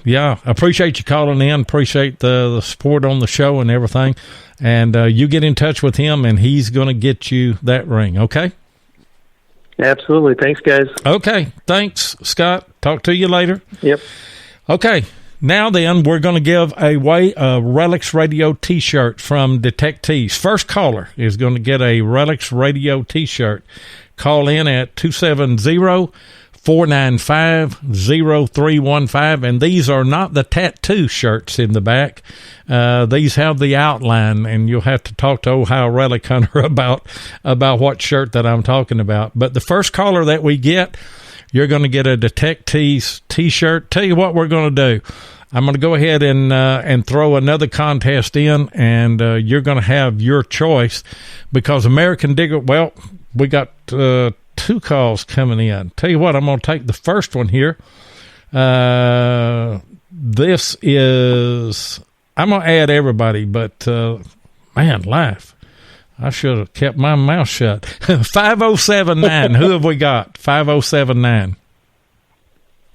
Appreciate you calling in. Appreciate the support on the show and everything. And you get in touch with him, and he's going to get you that ring, okay? Absolutely. Thanks, guys. Okay. Thanks, Scott. Talk to you later. Yep. Okay. Now then, we're going to give away a RELICS Radio T-shirt from Detectives. First caller is going to get a RELICS Radio T-shirt. Call in at 270-495-0315, and these are not the tattoo shirts in the back. These have the outline, and you'll have to talk to Ohio Relic Hunter about what shirt that I'm talking about. But the first caller that we get, you're going to get a Detectives T-shirt. Tell you what we're going to do. I'm going to go ahead and throw another contest in, and you're going to have your choice because American Digger. Well, we got 2 calls coming in. Tell you what, I'm going to take the first one here. This is. I'm going to add everybody, but man, laugh. I should have kept my mouth shut. 5079. Who have we got? 5079.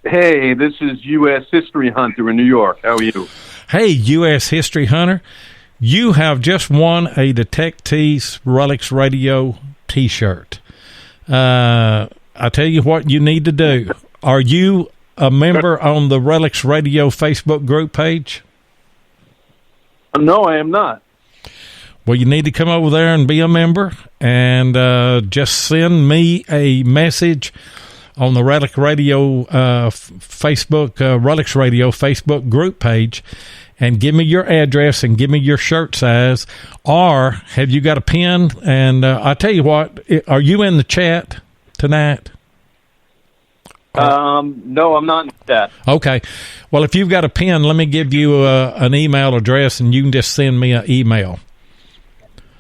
Hey, this is U.S. History Hunter in New York. How are you? Hey, U.S. History Hunter. You have just won a Detectives RELICS Radio T-shirt. I tell you what you need to do. Are you a member on the RELICS Radio Facebook group page? No, I am not. Well, you need to come over there and be a member, and just send me a message on the RELICS Radio Facebook, RELICS Radio Facebook group page, and give me your address and give me your shirt size. Or have you got a pen? And I tell you what, are you in the chat tonight? No, I'm not in that. Okay. Well, if you've got a pen, let me give you an email address, and you can just send me an email.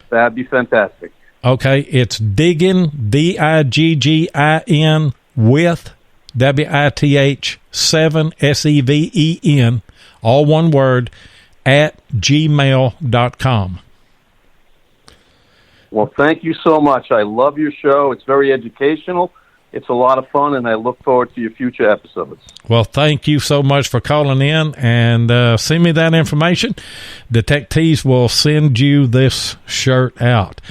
That'd be fantastic. Okay. It's diggin, DIGGIN, with WITH 7 SEVEN, all one word, at gmail.com. Well, thank you so much. I love your show. It's very educational. It's a lot of fun, and I look forward to your future episodes. Well, thank you so much for calling in, and send me that information. Detectives will send you this shirt out.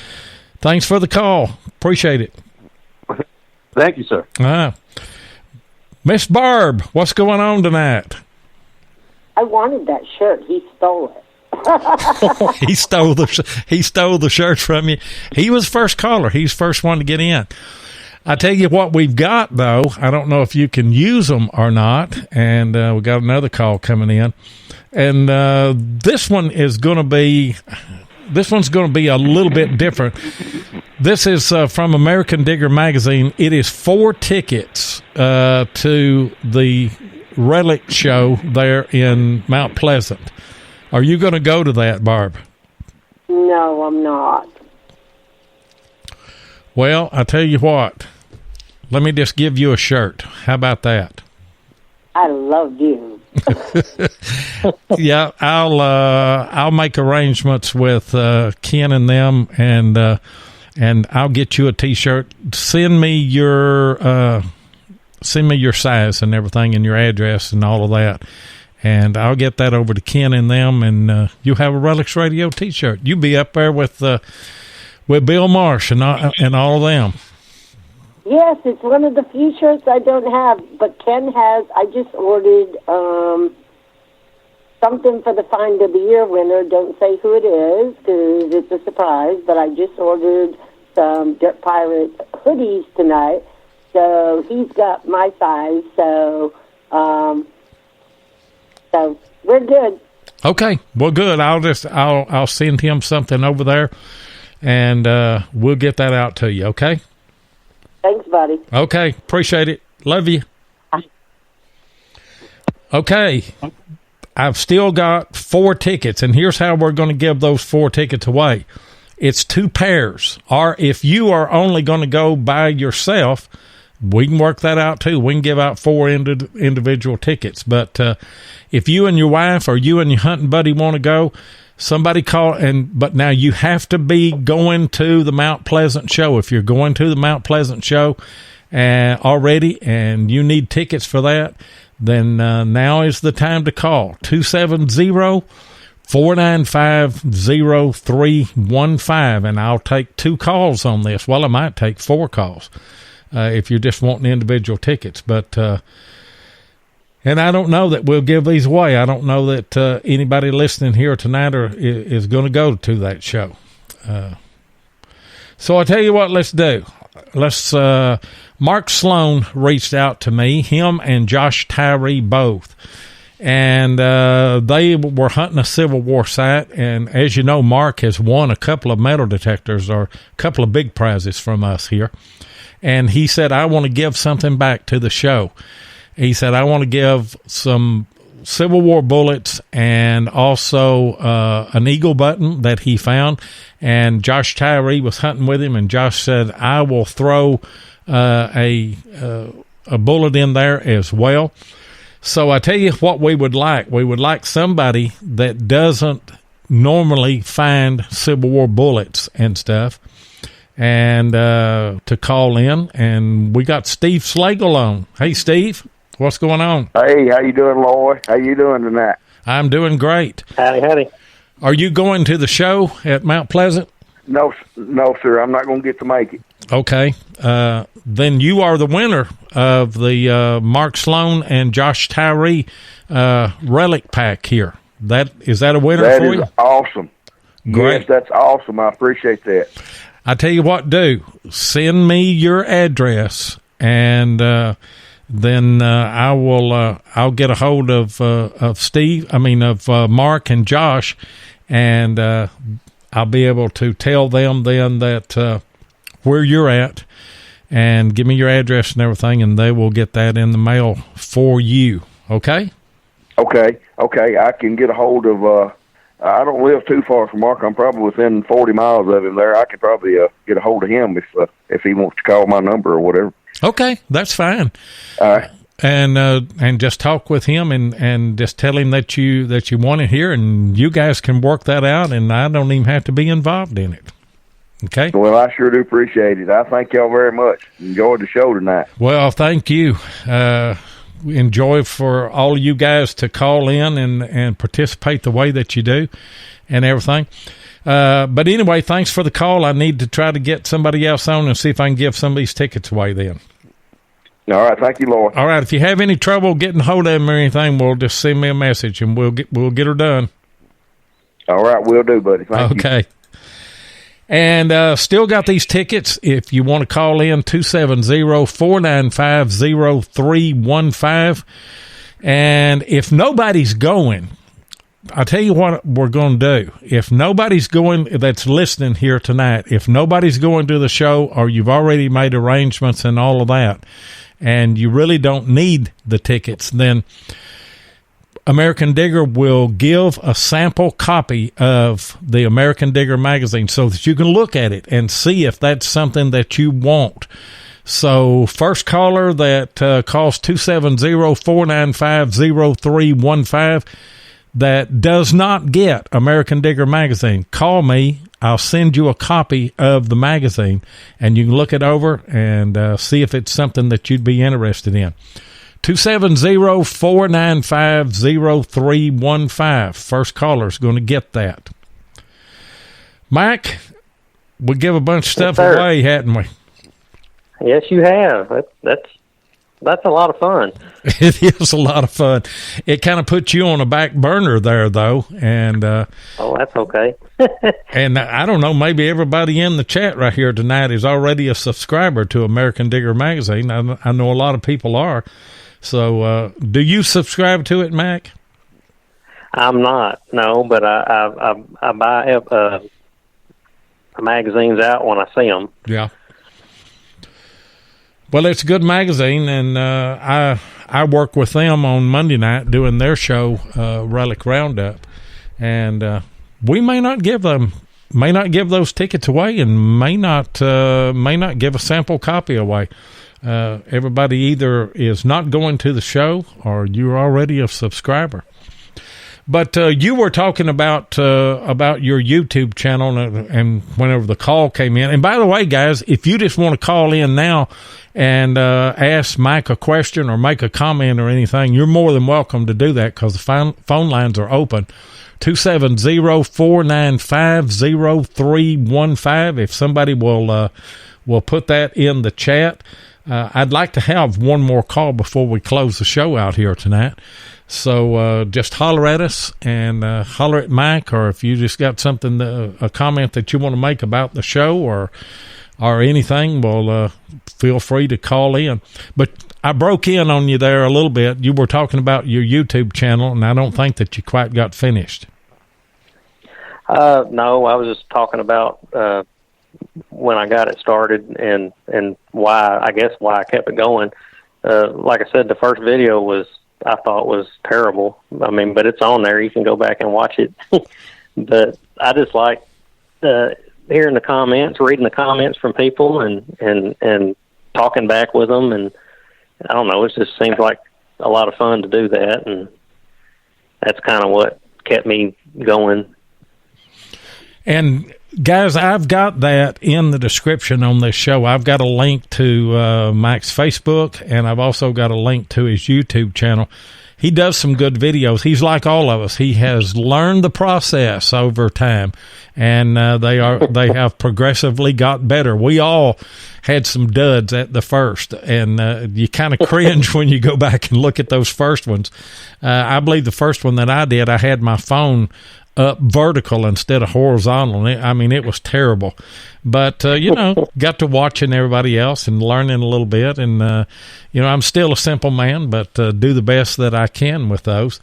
Thanks for the call. Appreciate it. Thank you, sir. Miss Barb, what's going on tonight? I wanted that shirt. He stole it. He stole the shirt from you. He was first caller. He's first one to get in. I tell you what we've got, though. I don't know if you can use them or not. And we got another call coming in. And this one's going to be a little bit different. This is from American Digger Magazine. It is 4 tickets to the Relic show there in Mount Pleasant. Are you going to go to that, Barb? No, I'm not. Well, I tell you what. Let me just give you a shirt. How about that? I love you. Yeah, I'll make arrangements with Ken and them, and I'll get you a T-shirt. Send me your size and everything, and your address and all of that, and I'll get that over to Ken and them, and you'll have a RELICS Radio T-shirt. You'll be up there with Bill Marsh and all of them. Yes, it's one of the few shirts I don't have, but Ken has. I just ordered something for the Find of the Year winner. Don't say who it is, because it's a surprise, but I just ordered some Dirt Pirate hoodies tonight, so he's got my size, so we're good. Okay, well, good. I'll send him something over there, and we'll get that out to you, okay? Thanks, buddy. Okay, appreciate it. Love you. Okay, I've still got 4 tickets, and here's how we're going to give those 4 tickets away. It's 2 pairs, or if you are only going to go by yourself, we can work that out too. We can give out 4 individual tickets, but if you and your wife or you and your hunting buddy want to go, somebody call, but now you have to be going to the Mount Pleasant show. If you're going to the Mount Pleasant show already and you need tickets for that, then now is the time to call 270-495-0315, and I'll take 2 calls on this. Well, I might take 4 calls if you're just wanting individual tickets, but and I don't know that we'll give these away. I don't know that anybody listening here tonight is going to go to that show. So I tell you what, let's do. Mark Sloan reached out to me, him and Josh Tyree both. And they were hunting a Civil War site. And as you know, Mark has won a couple of metal detectors or a couple of big prizes from us here. And he said, I want to give something back to the show. He said, I want to give some Civil War bullets and also an eagle button that he found. And Josh Tyree was hunting with him, and Josh said, I will throw a bullet in there as well. So I tell you what we would like. We would like somebody that doesn't normally find Civil War bullets and stuff, and to call in. And we got Steve Slagle on. Hey, Steve. What's going on? Hey, how you doing, Lloyd? How you doing tonight? I'm doing great. Howdy. Are you going to the show at Mount Pleasant? No, sir. I'm not going to get to make it. Okay. Then you are the winner of the Mark Sloan and Josh Tyree relic pack here. Is that a winner for you? That is awesome. Great. Yes, that's awesome. I appreciate that. I tell you what, send me your address, and then I will. I'll get a hold of Steve. Of Mark and Josh, and I'll be able to tell them then that where you're at, and give me your address and everything, and they will get that in the mail for you. Okay. Okay. I can get a hold of. I don't live too far from Mark. I'm probably within 40 miles of him there. I could probably get a hold of him if he wants to call my number or whatever. Okay, that's fine. All right. And just talk with him and just tell him that you want it here, and you guys can work that out, and I don't even have to be involved in it. Okay? Well, I sure do appreciate it. I thank y'all very much. Enjoyed the show tonight. Well, thank you. Enjoy for all of you guys to call in and participate the way that you do and everything. But anyway, thanks for the call. I need to try to get somebody else on and see if I can give some of these tickets away then. All right. Thank you, Lord. All right. If you have any trouble getting hold of them or anything, we'll just send me a message and we'll get her done. All right. We'll do, buddy. Thank you. Okay. And still got these tickets. If you want to call in, 270-495-0315. And if nobody's going, I'll tell you what we're going to do. If nobody's going that's listening here tonight, if nobody's going to the show, or you've already made arrangements and all of that, and you really don't need the tickets, then American Digger will give a sample copy of the American Digger magazine so that you can look at it and see if that's something that you want. So first caller that calls 270-495-0315 that does not get American Digger magazine, call me. I'll send you a copy of the magazine, and you can look it over and see if it's something that you'd be interested in. 270-495-0315. First caller's going to get that. Mike, we give a bunch of stuff away, hadn't we? Yes, you have. That's a lot of fun. It is a lot of fun. It kind of puts you on a back burner there, though. And oh, that's okay. And I don't know, maybe everybody in the chat right here tonight is already a subscriber to American Digger magazine. I know a lot of people are. So, do you subscribe to it, Mac? I'm not, no, but I buy magazines out when I see them. Yeah. Well, it's a good magazine, and I work with them on Monday night doing their show, Relic Roundup, and we may not give those tickets away, and may not give a sample copy away. Everybody either is not going to the show or you're already a subscriber. But you were talking about your YouTube channel and whenever the call came in. And by the way, guys, if you just want to call in now and ask Mike a question or make a comment or anything, you're more than welcome to do that because the phone lines are open. 270-495-0315. If somebody will put that in the chat. I'd like to have one more call before we close the show out here tonight. So just holler at us and holler at Mike, or if you just got something, a comment that you want to make about the show or anything, well, feel free to call in. But I broke in on you there a little bit. You were talking about your YouTube channel, and I don't think that you quite got finished. No, I was just talking about when I got it started and why I kept it going. Like I said, the first video I thought was terrible. I mean, but it's on there. You can go back and watch it. But I just like hearing the comments, reading the comments from people and talking back with them. And I don't know, it just seems like a lot of fun to do that. And that's kind of what kept me going. And guys, I've got that in the description on this show. I've got a link to Mike's Facebook, and I've also got a link to his YouTube channel. He does some good videos. He's like all of us. He has learned the process over time, and they have progressively got better. We all had some duds at the first, and you kind of cringe when you go back and look at those first ones. I believe the first one that I did, I had my phone up vertical instead of horizontal. I mean, it was terrible. But, got to watching everybody else and learning a little bit. And, I'm still a simple man, but do the best that I can with those.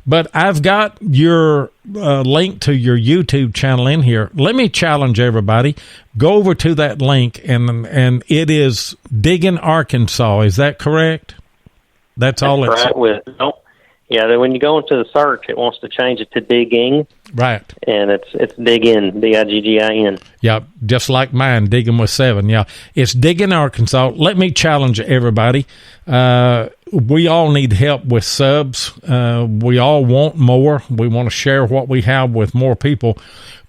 But I've got your link to your YouTube channel in here. Let me challenge everybody. Go over to that link, and it is Diggin Arkansas. Is that correct? That's all it's... Right. Yeah, when you go into the search, it wants to change it to digging. Right. And it's Diggin, Diggin. Yeah, just like mine, Diggin with 7. Yeah, it's Diggin Arkansas. Let me challenge everybody. We all need help with subs. We all want more. We want to share what we have with more people.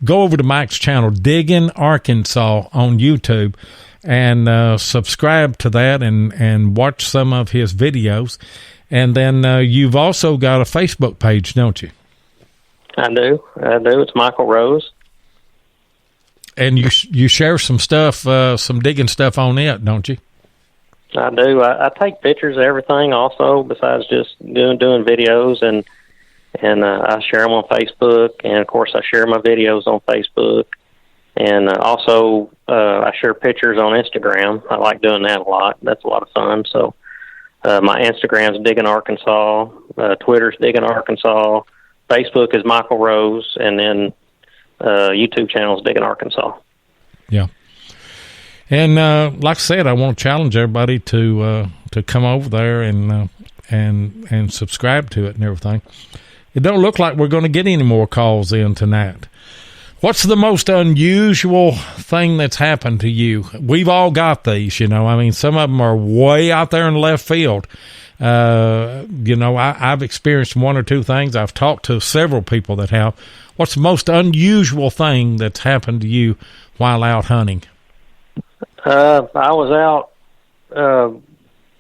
Go over to Mike's channel, Diggin Arkansas, on YouTube, and subscribe to that and watch some of his videos. And then you've also got a Facebook page, don't you? I do. It's Michael Rose. And you share some stuff, some digging stuff on it, don't you? I do. I take pictures of everything also, besides just doing videos, and I share them on Facebook. And, of course, I share my videos on Facebook. And also I share pictures on Instagram. I like doing that a lot. That's a lot of fun, so... my Instagram's Diggin Arkansas, Twitter's Diggin Arkansas, Facebook is Michael Rose, and then YouTube channel's Diggin Arkansas. Yeah. And like I said, I want to challenge everybody to come over there and subscribe to it and everything. It don't look like we're going to get any more calls in tonight. What's the most unusual thing that's happened to you? We've all got these, I mean, some of them are way out there in left field. I've experienced one or two things. I've talked to several people that have. What's the most unusual thing that's happened to you while out hunting? I was out,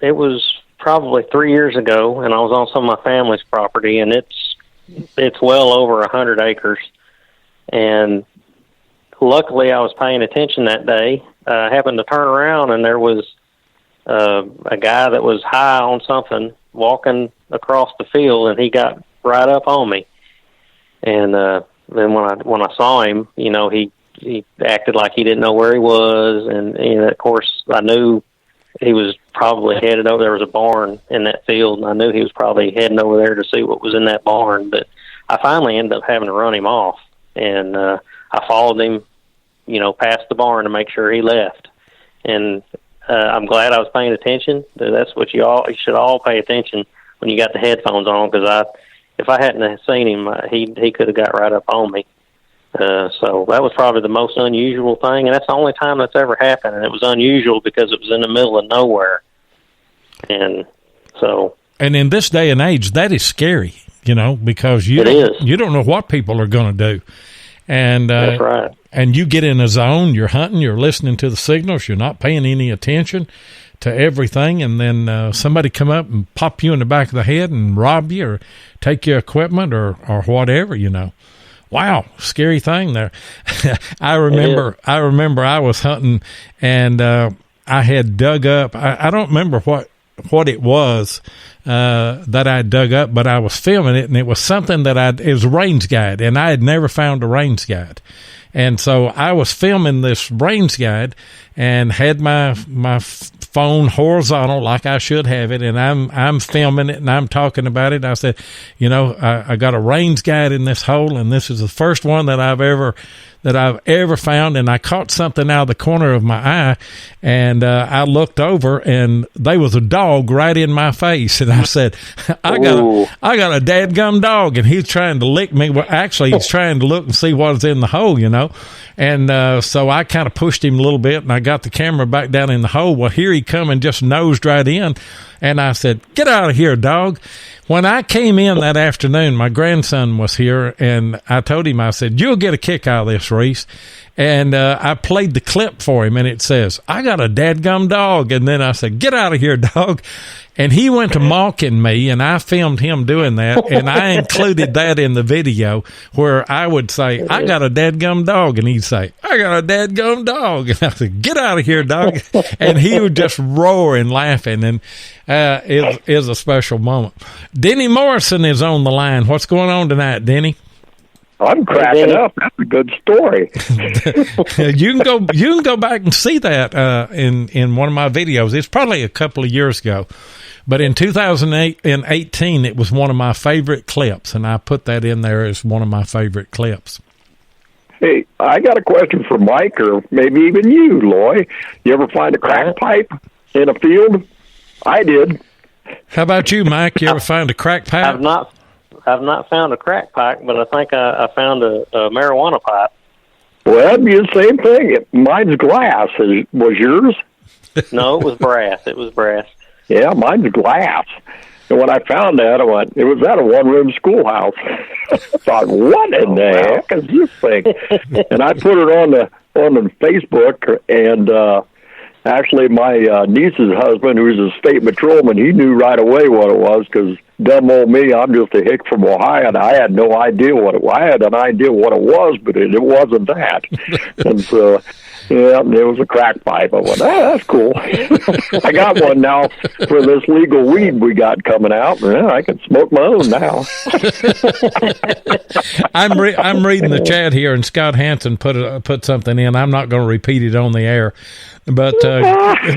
it was probably 3 years ago, and I was on some of my family's property, and it's well over 100 acres. And luckily I was paying attention that day. I happened to turn around, and there was a guy that was high on something walking across the field, and he got right up on me. And then when I saw him, he acted like he didn't know where he was, and of course I knew he was probably headed over. There was a barn in that field, and I knew he was probably heading over there to see what was in that barn. But I finally ended up having to run him off. And I followed him, past the barn to make sure he left. And I'm glad I was paying attention. That's what you should all pay attention when you got the headphones on, because if I hadn't have seen him, he could have got right up on me. So that was probably the most unusual thing, and that's the only time that's ever happened. And it was unusual because it was in the middle of nowhere. And so. And in this day and age, that is scary. Because you don't know what people are going to do. And that's right. And you get in a zone, you're hunting, you're listening to the signals, you're not paying any attention to everything, and then somebody come up and pop you in the back of the head and rob you or take your equipment or whatever, Wow, scary thing there. I remember I was hunting, and I had dug up, I don't remember what it was that I dug up, but I was filming it, and it was something that it was a range guide, and I had never found a range guide. And so I was filming this range guide and had my phone horizontal like I should have it, and I'm filming it and I'm talking about it. I said, I got a range guide in this hole, and this is the first one that I've ever found. And I caught something out of the corner of my eye, and I looked over, and there was a dog right in my face, and I said, I got a dadgum dog, and he's trying to lick me. Well, actually, he's trying to look and see what's in the hole, you know. And so I kind of pushed him a little bit, and I got the camera back down in the hole. Well, here he come and just nosed right in. And I said, get out of here, dog. When I came in that afternoon, my grandson was here, and I told him, I said, you'll get a kick out of this, Reese. And I played the clip for him, and it says, I got a dadgum dog. And then I said, get out of here, dog. And he went to mocking me, and I filmed him doing that, and I included that in the video where I would say, I got a dadgum dog, and he'd say, I got a dadgum dog. And I said, get out of here, dog. And he would just roar and laughing, and it is a special moment. Denny Morrison is on the line. What's going on tonight, Denny? I'm cracking up. That's a good story. You can go back and see that in one of my videos. It's probably a couple of years ago, but in 2018, it was one of my favorite clips, and I put that in there as one of my favorite clips. Hey, I got a question for Mike, or maybe even you, Loy. You ever find a crack pipe in a field? I did. How about you, Mike? You ever find a crack pipe? I've not found a crack pipe, but I think I found a marijuana pipe. Well, that'd be the same thing. Mine's glass. Was yours? No, it was brass. It was brass. Yeah, mine's glass. And when I found that, I went, it was at a one-room schoolhouse. I thought, what in the heck is this thing? And I put it on the Facebook, and actually my niece's husband, who's a state patrolman, he knew right away what it was, because dumb old me, I'm just a hick from Ohio, and I had no idea what it was. I had an idea what it was, but it wasn't that. And so, yeah, it was a crack pipe. I went, that's cool. I got one now for this legal weed we got coming out. Yeah, I can smoke my own now. I'm reading the chat here, and Scott Hansen put something in. I'm not going to repeat it on the air, but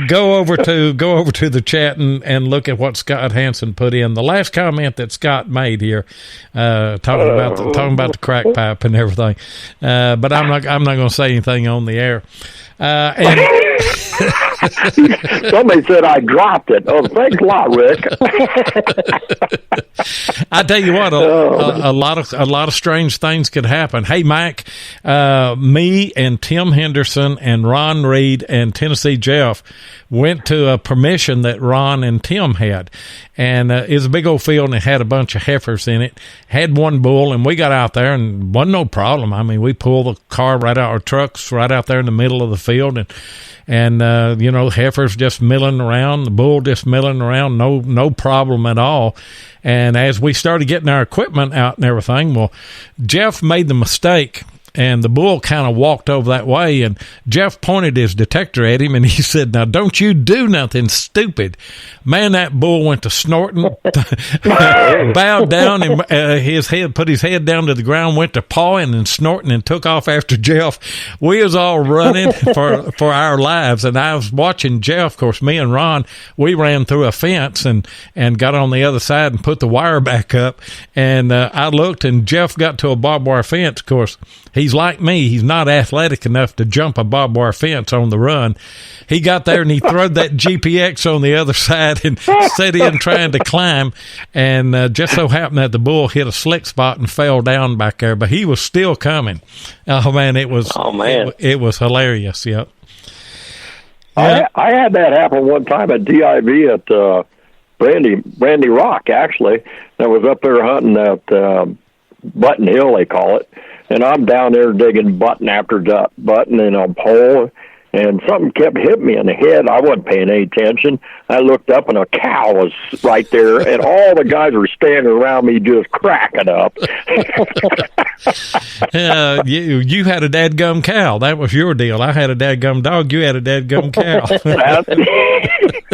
go over to the chat and look at what Scott Hansen put in. The last comment that Scott made here, talking about the crack pipe and everything. But I'm not going to say anything on the air. And somebody said I dropped it. Oh, thanks a lot, Rick. I tell you what, a lot of strange things could happen. Hey, Mike, me and Tim Henderson and Ron Reed and Tennessee Jeff went to a permission that Ron and Tim had, and it was a big old field, and it had a bunch of heifers in it. Had one bull, and we got out there, and wasn't no problem. I mean, we pulled the car right out, our trucks right out there in the middle of the field, and you know, heifers just milling around, the bull just milling around, no problem at all. And as we started getting our equipment out and everything, well, Jeff made the mistake, and the bull kind of walked over that way, and Jeff pointed his detector at him, and he said, now, don't you do nothing stupid. Man, that bull went to snorting, bowed down, and put his head down to the ground, went to pawing and snorting, and took off after Jeff. We was all running for our lives, and I was watching Jeff. Of course, me and Ron, we ran through a fence and got on the other side and put the wire back up, and I looked, and Jeff got to a barbed wire fence. Of course, he's like me. He's not athletic enough to jump a barbed wire fence on the run. He got there and he throwed that GPX on the other side and set in trying to climb. And just so happened that the bull hit a slick spot and fell down back there. But he was still coming. Oh, man, it was hilarious. Yep. I had that happen one time at DIV at Brandy Rock, actually. I was up there hunting at Button Hill, they call it. And I'm down there digging button after button in a hole, and something kept hitting me in the head. I wasn't paying any attention. I looked up, and a cow was right there, and all the guys were standing around me just cracking up. You had a dadgum cow. That was your deal. I had a dadgum dog. You had a dadgum cow.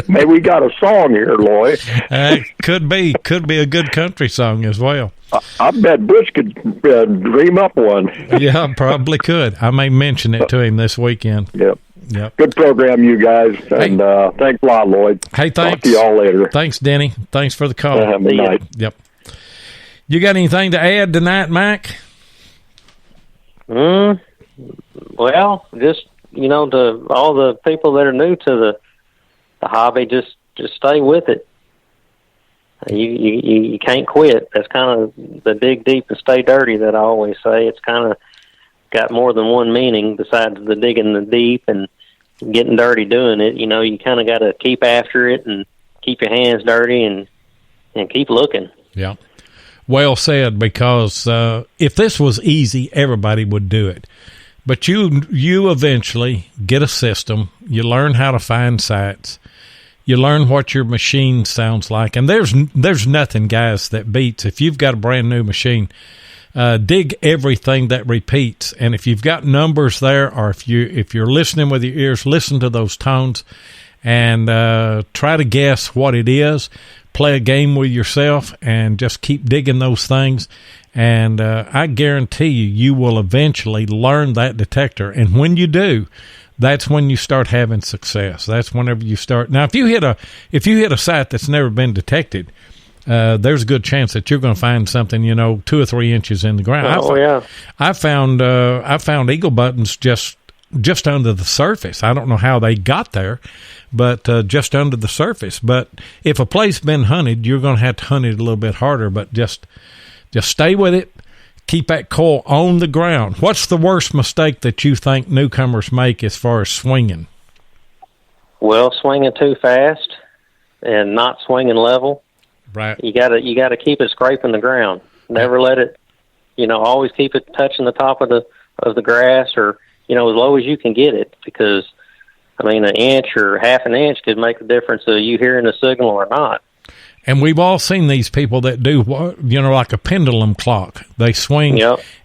Maybe we got a song here, Loy. Could be a good country song as well. I bet Bush could dream up one. Yeah, probably could. I may mention it to him this weekend. Yep. Yep. Good program, you guys. And thanks a lot, Lloyd. Hey, thanks. Talk to y'all later. Thanst, Denny. Thanks for the call. Have a night. Yep. You got anything to add tonight, Mike? Well, just, to all the people that are new to the hobby, just stay with it. You can't quit. That's kind of the dig deep and stay dirty that I always say. It's kind of got more than one meaning besides the digging the deep and getting dirty doing it. You know, you kind of got to keep after it and keep your hands dirty and keep looking. Yeah. Well said, because if this was easy, everybody would do it. But you eventually get a system. You learn how to find sites. You learn what your machine sounds like. And there's nothing, guys, that beats. If you've got a brand new machine, dig everything that repeats. And if you've got numbers there, or if you're listening with your ears, listen to those tones and try to guess what it is. Play a game with yourself and just keep digging those things. And I guarantee you will eventually learn that detector. And when you do, that's when you start having success. That's whenever you start. Now, if you hit a site that's never been detected, there's a good chance that you're going to find something, 2 or 3 inches in the ground. I found eagle buttons just under the surface. I don't know how they got there, but just under the surface. But if a place been hunted, you're going to have to hunt it a little bit harder. But just stay with it. Keep that coil on the ground. What's the worst mistake that you think newcomers make as far as swinging? Well, swinging too fast and not swinging level. Right. You gotta keep it scraping the ground. Never let it. Always keep it touching the top of the grass, or as low as you can get it, because an inch or half an inch could make the difference of you hearing the signal or not. And we've all seen these people that do, like a pendulum clock. They swing,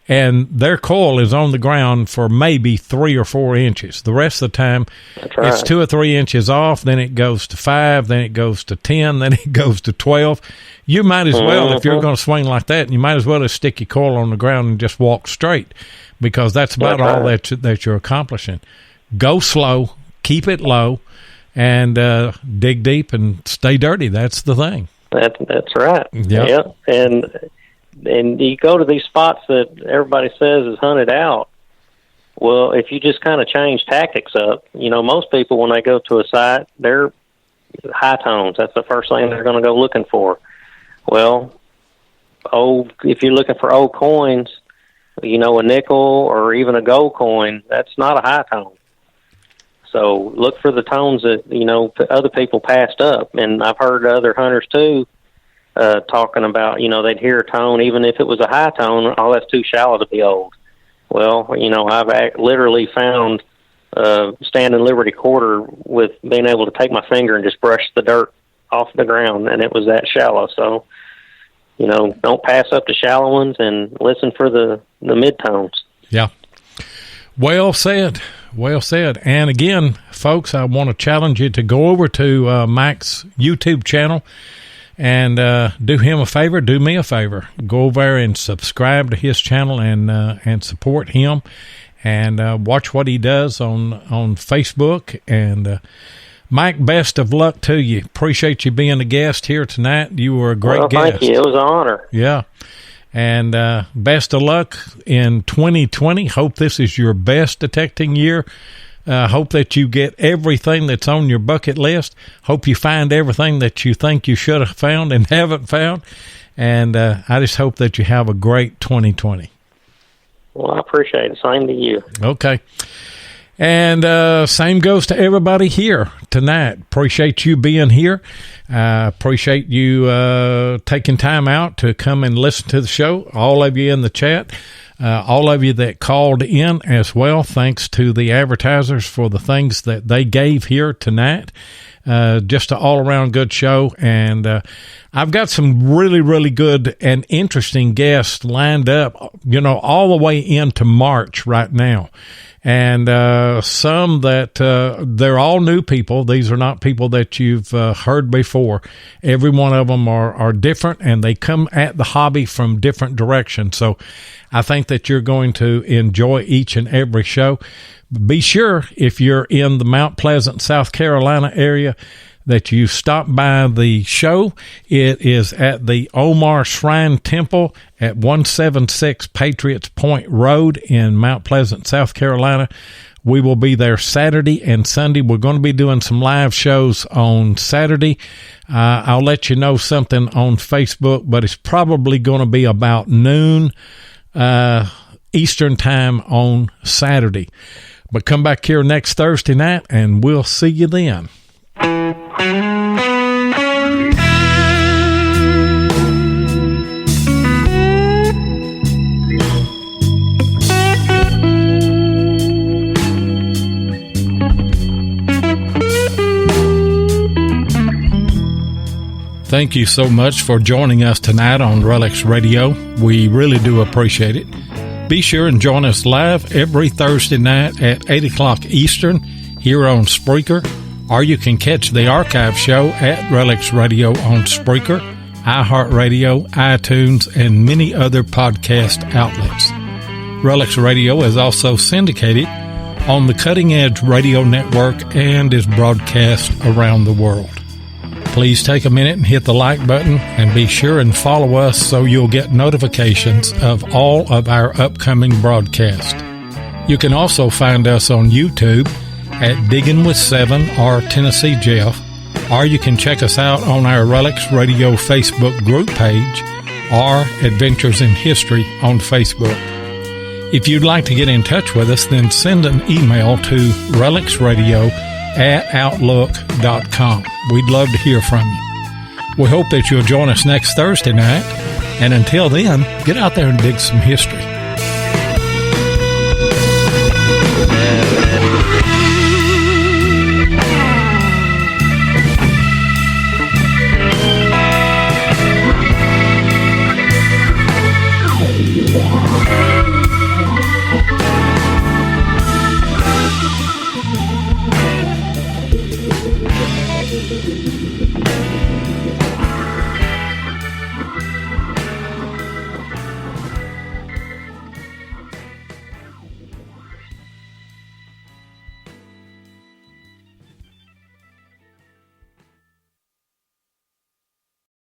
and their coil is on the ground for maybe 3 or 4 inches. The rest of the time, it's 2 or 3 inches off. Then it goes to 5. Then it goes to 10. Then it goes to 12. You might as well, if you're going to swing like that, you might as well just stick your coil on the ground and just walk straight, because that's about all that you're accomplishing. Go slow, keep it low, and dig deep and stay dirty. That's the thing. That's right. Yeah. And you go to these spots that everybody says is hunted out. Well, if you just kind of change tactics up, most people, when they go to a site, they're high tones. That's the first thing they're going to go looking for. Well, if you're looking for old coins, a nickel or even a gold coin, that's not a high tone. So look for the tones that, other people passed up. And I've heard other hunters, too, talking about, they'd hear a tone, even if it was a high tone, that's too shallow to be old. Well, I've literally found standing Liberty Quarter with being able to take my finger and just brush the dirt off the ground, and it was that shallow. So, don't pass up the shallow ones and listen for the mid-tones. Yeah. Well said. Well said. And again, folks, I want to challenge you to go over to Mike's YouTube channel and do him a favor, do me a favor. Go over there and subscribe to his channel and support him, and watch what he does on Facebook. And Mike, best of luck to you. Appreciate you being a guest here tonight. You were a great guest. Thank you. It was an honor. Yeah. And best of luck in 2020. Hope this is your best detecting year. Hope that you get everything that's on your bucket list. Hope you find everything that you think you should have found and haven't found. And I just hope that you have a great 2020. Well, I appreciate it. Same to you. Okay. And same goes to everybody here tonight. Appreciate you being here. Appreciate you taking time out to come and listen to the show. All of you in the chat, all of you that called in as well. Thanks to the advertisers for the things that they gave here tonight. Just an all-around good show. And I've got some really, really good and interesting guests lined up, all the way into March right now. And some that they're all new people. These are not people that you've heard before. Every one of them are different, and they come at the hobby from different directions. So I think that you're going to enjoy each and every show. Be sure, if you're in the Mount Pleasant, South Carolina area, that you stop by the show. It is at the Omar Shrine Temple at 176 Patriots Point Road in Mount Pleasant, South Carolina. We will be there Saturday and Sunday. We're going to be doing some live shows on Saturday. I'll let you know something on Facebook, but it's probably going to be about noon Eastern time on Saturday. But come back here next Thursday night, and we'll see you then. Thank you so much for joining us tonight on RELICS Radio. We really do appreciate it. Be sure and join us live every Thursday night at 8 o'clock Eastern here on Spreaker, or you can catch the archive show at RELICS Radio on Spreaker, iHeartRadio, iTunes, and many other podcast outlets. RELICS Radio is also syndicated on the Cutting Edge Radio Network and is broadcast around the world. Please take a minute and hit the like button, and be sure and follow us so you'll get notifications of all of our upcoming broadcasts. You can also find us on YouTube at Diggin' with 7 or Tennessee Jeff, or you can check us out on our RELICS Radio Facebook group page or Adventures in History on Facebook. If you'd like to get in touch with us, then send an email to relicsradio@outlook.com. We'd love to hear from you. We hope that you'll join us next Thursday night, and until then, get out there and dig some history.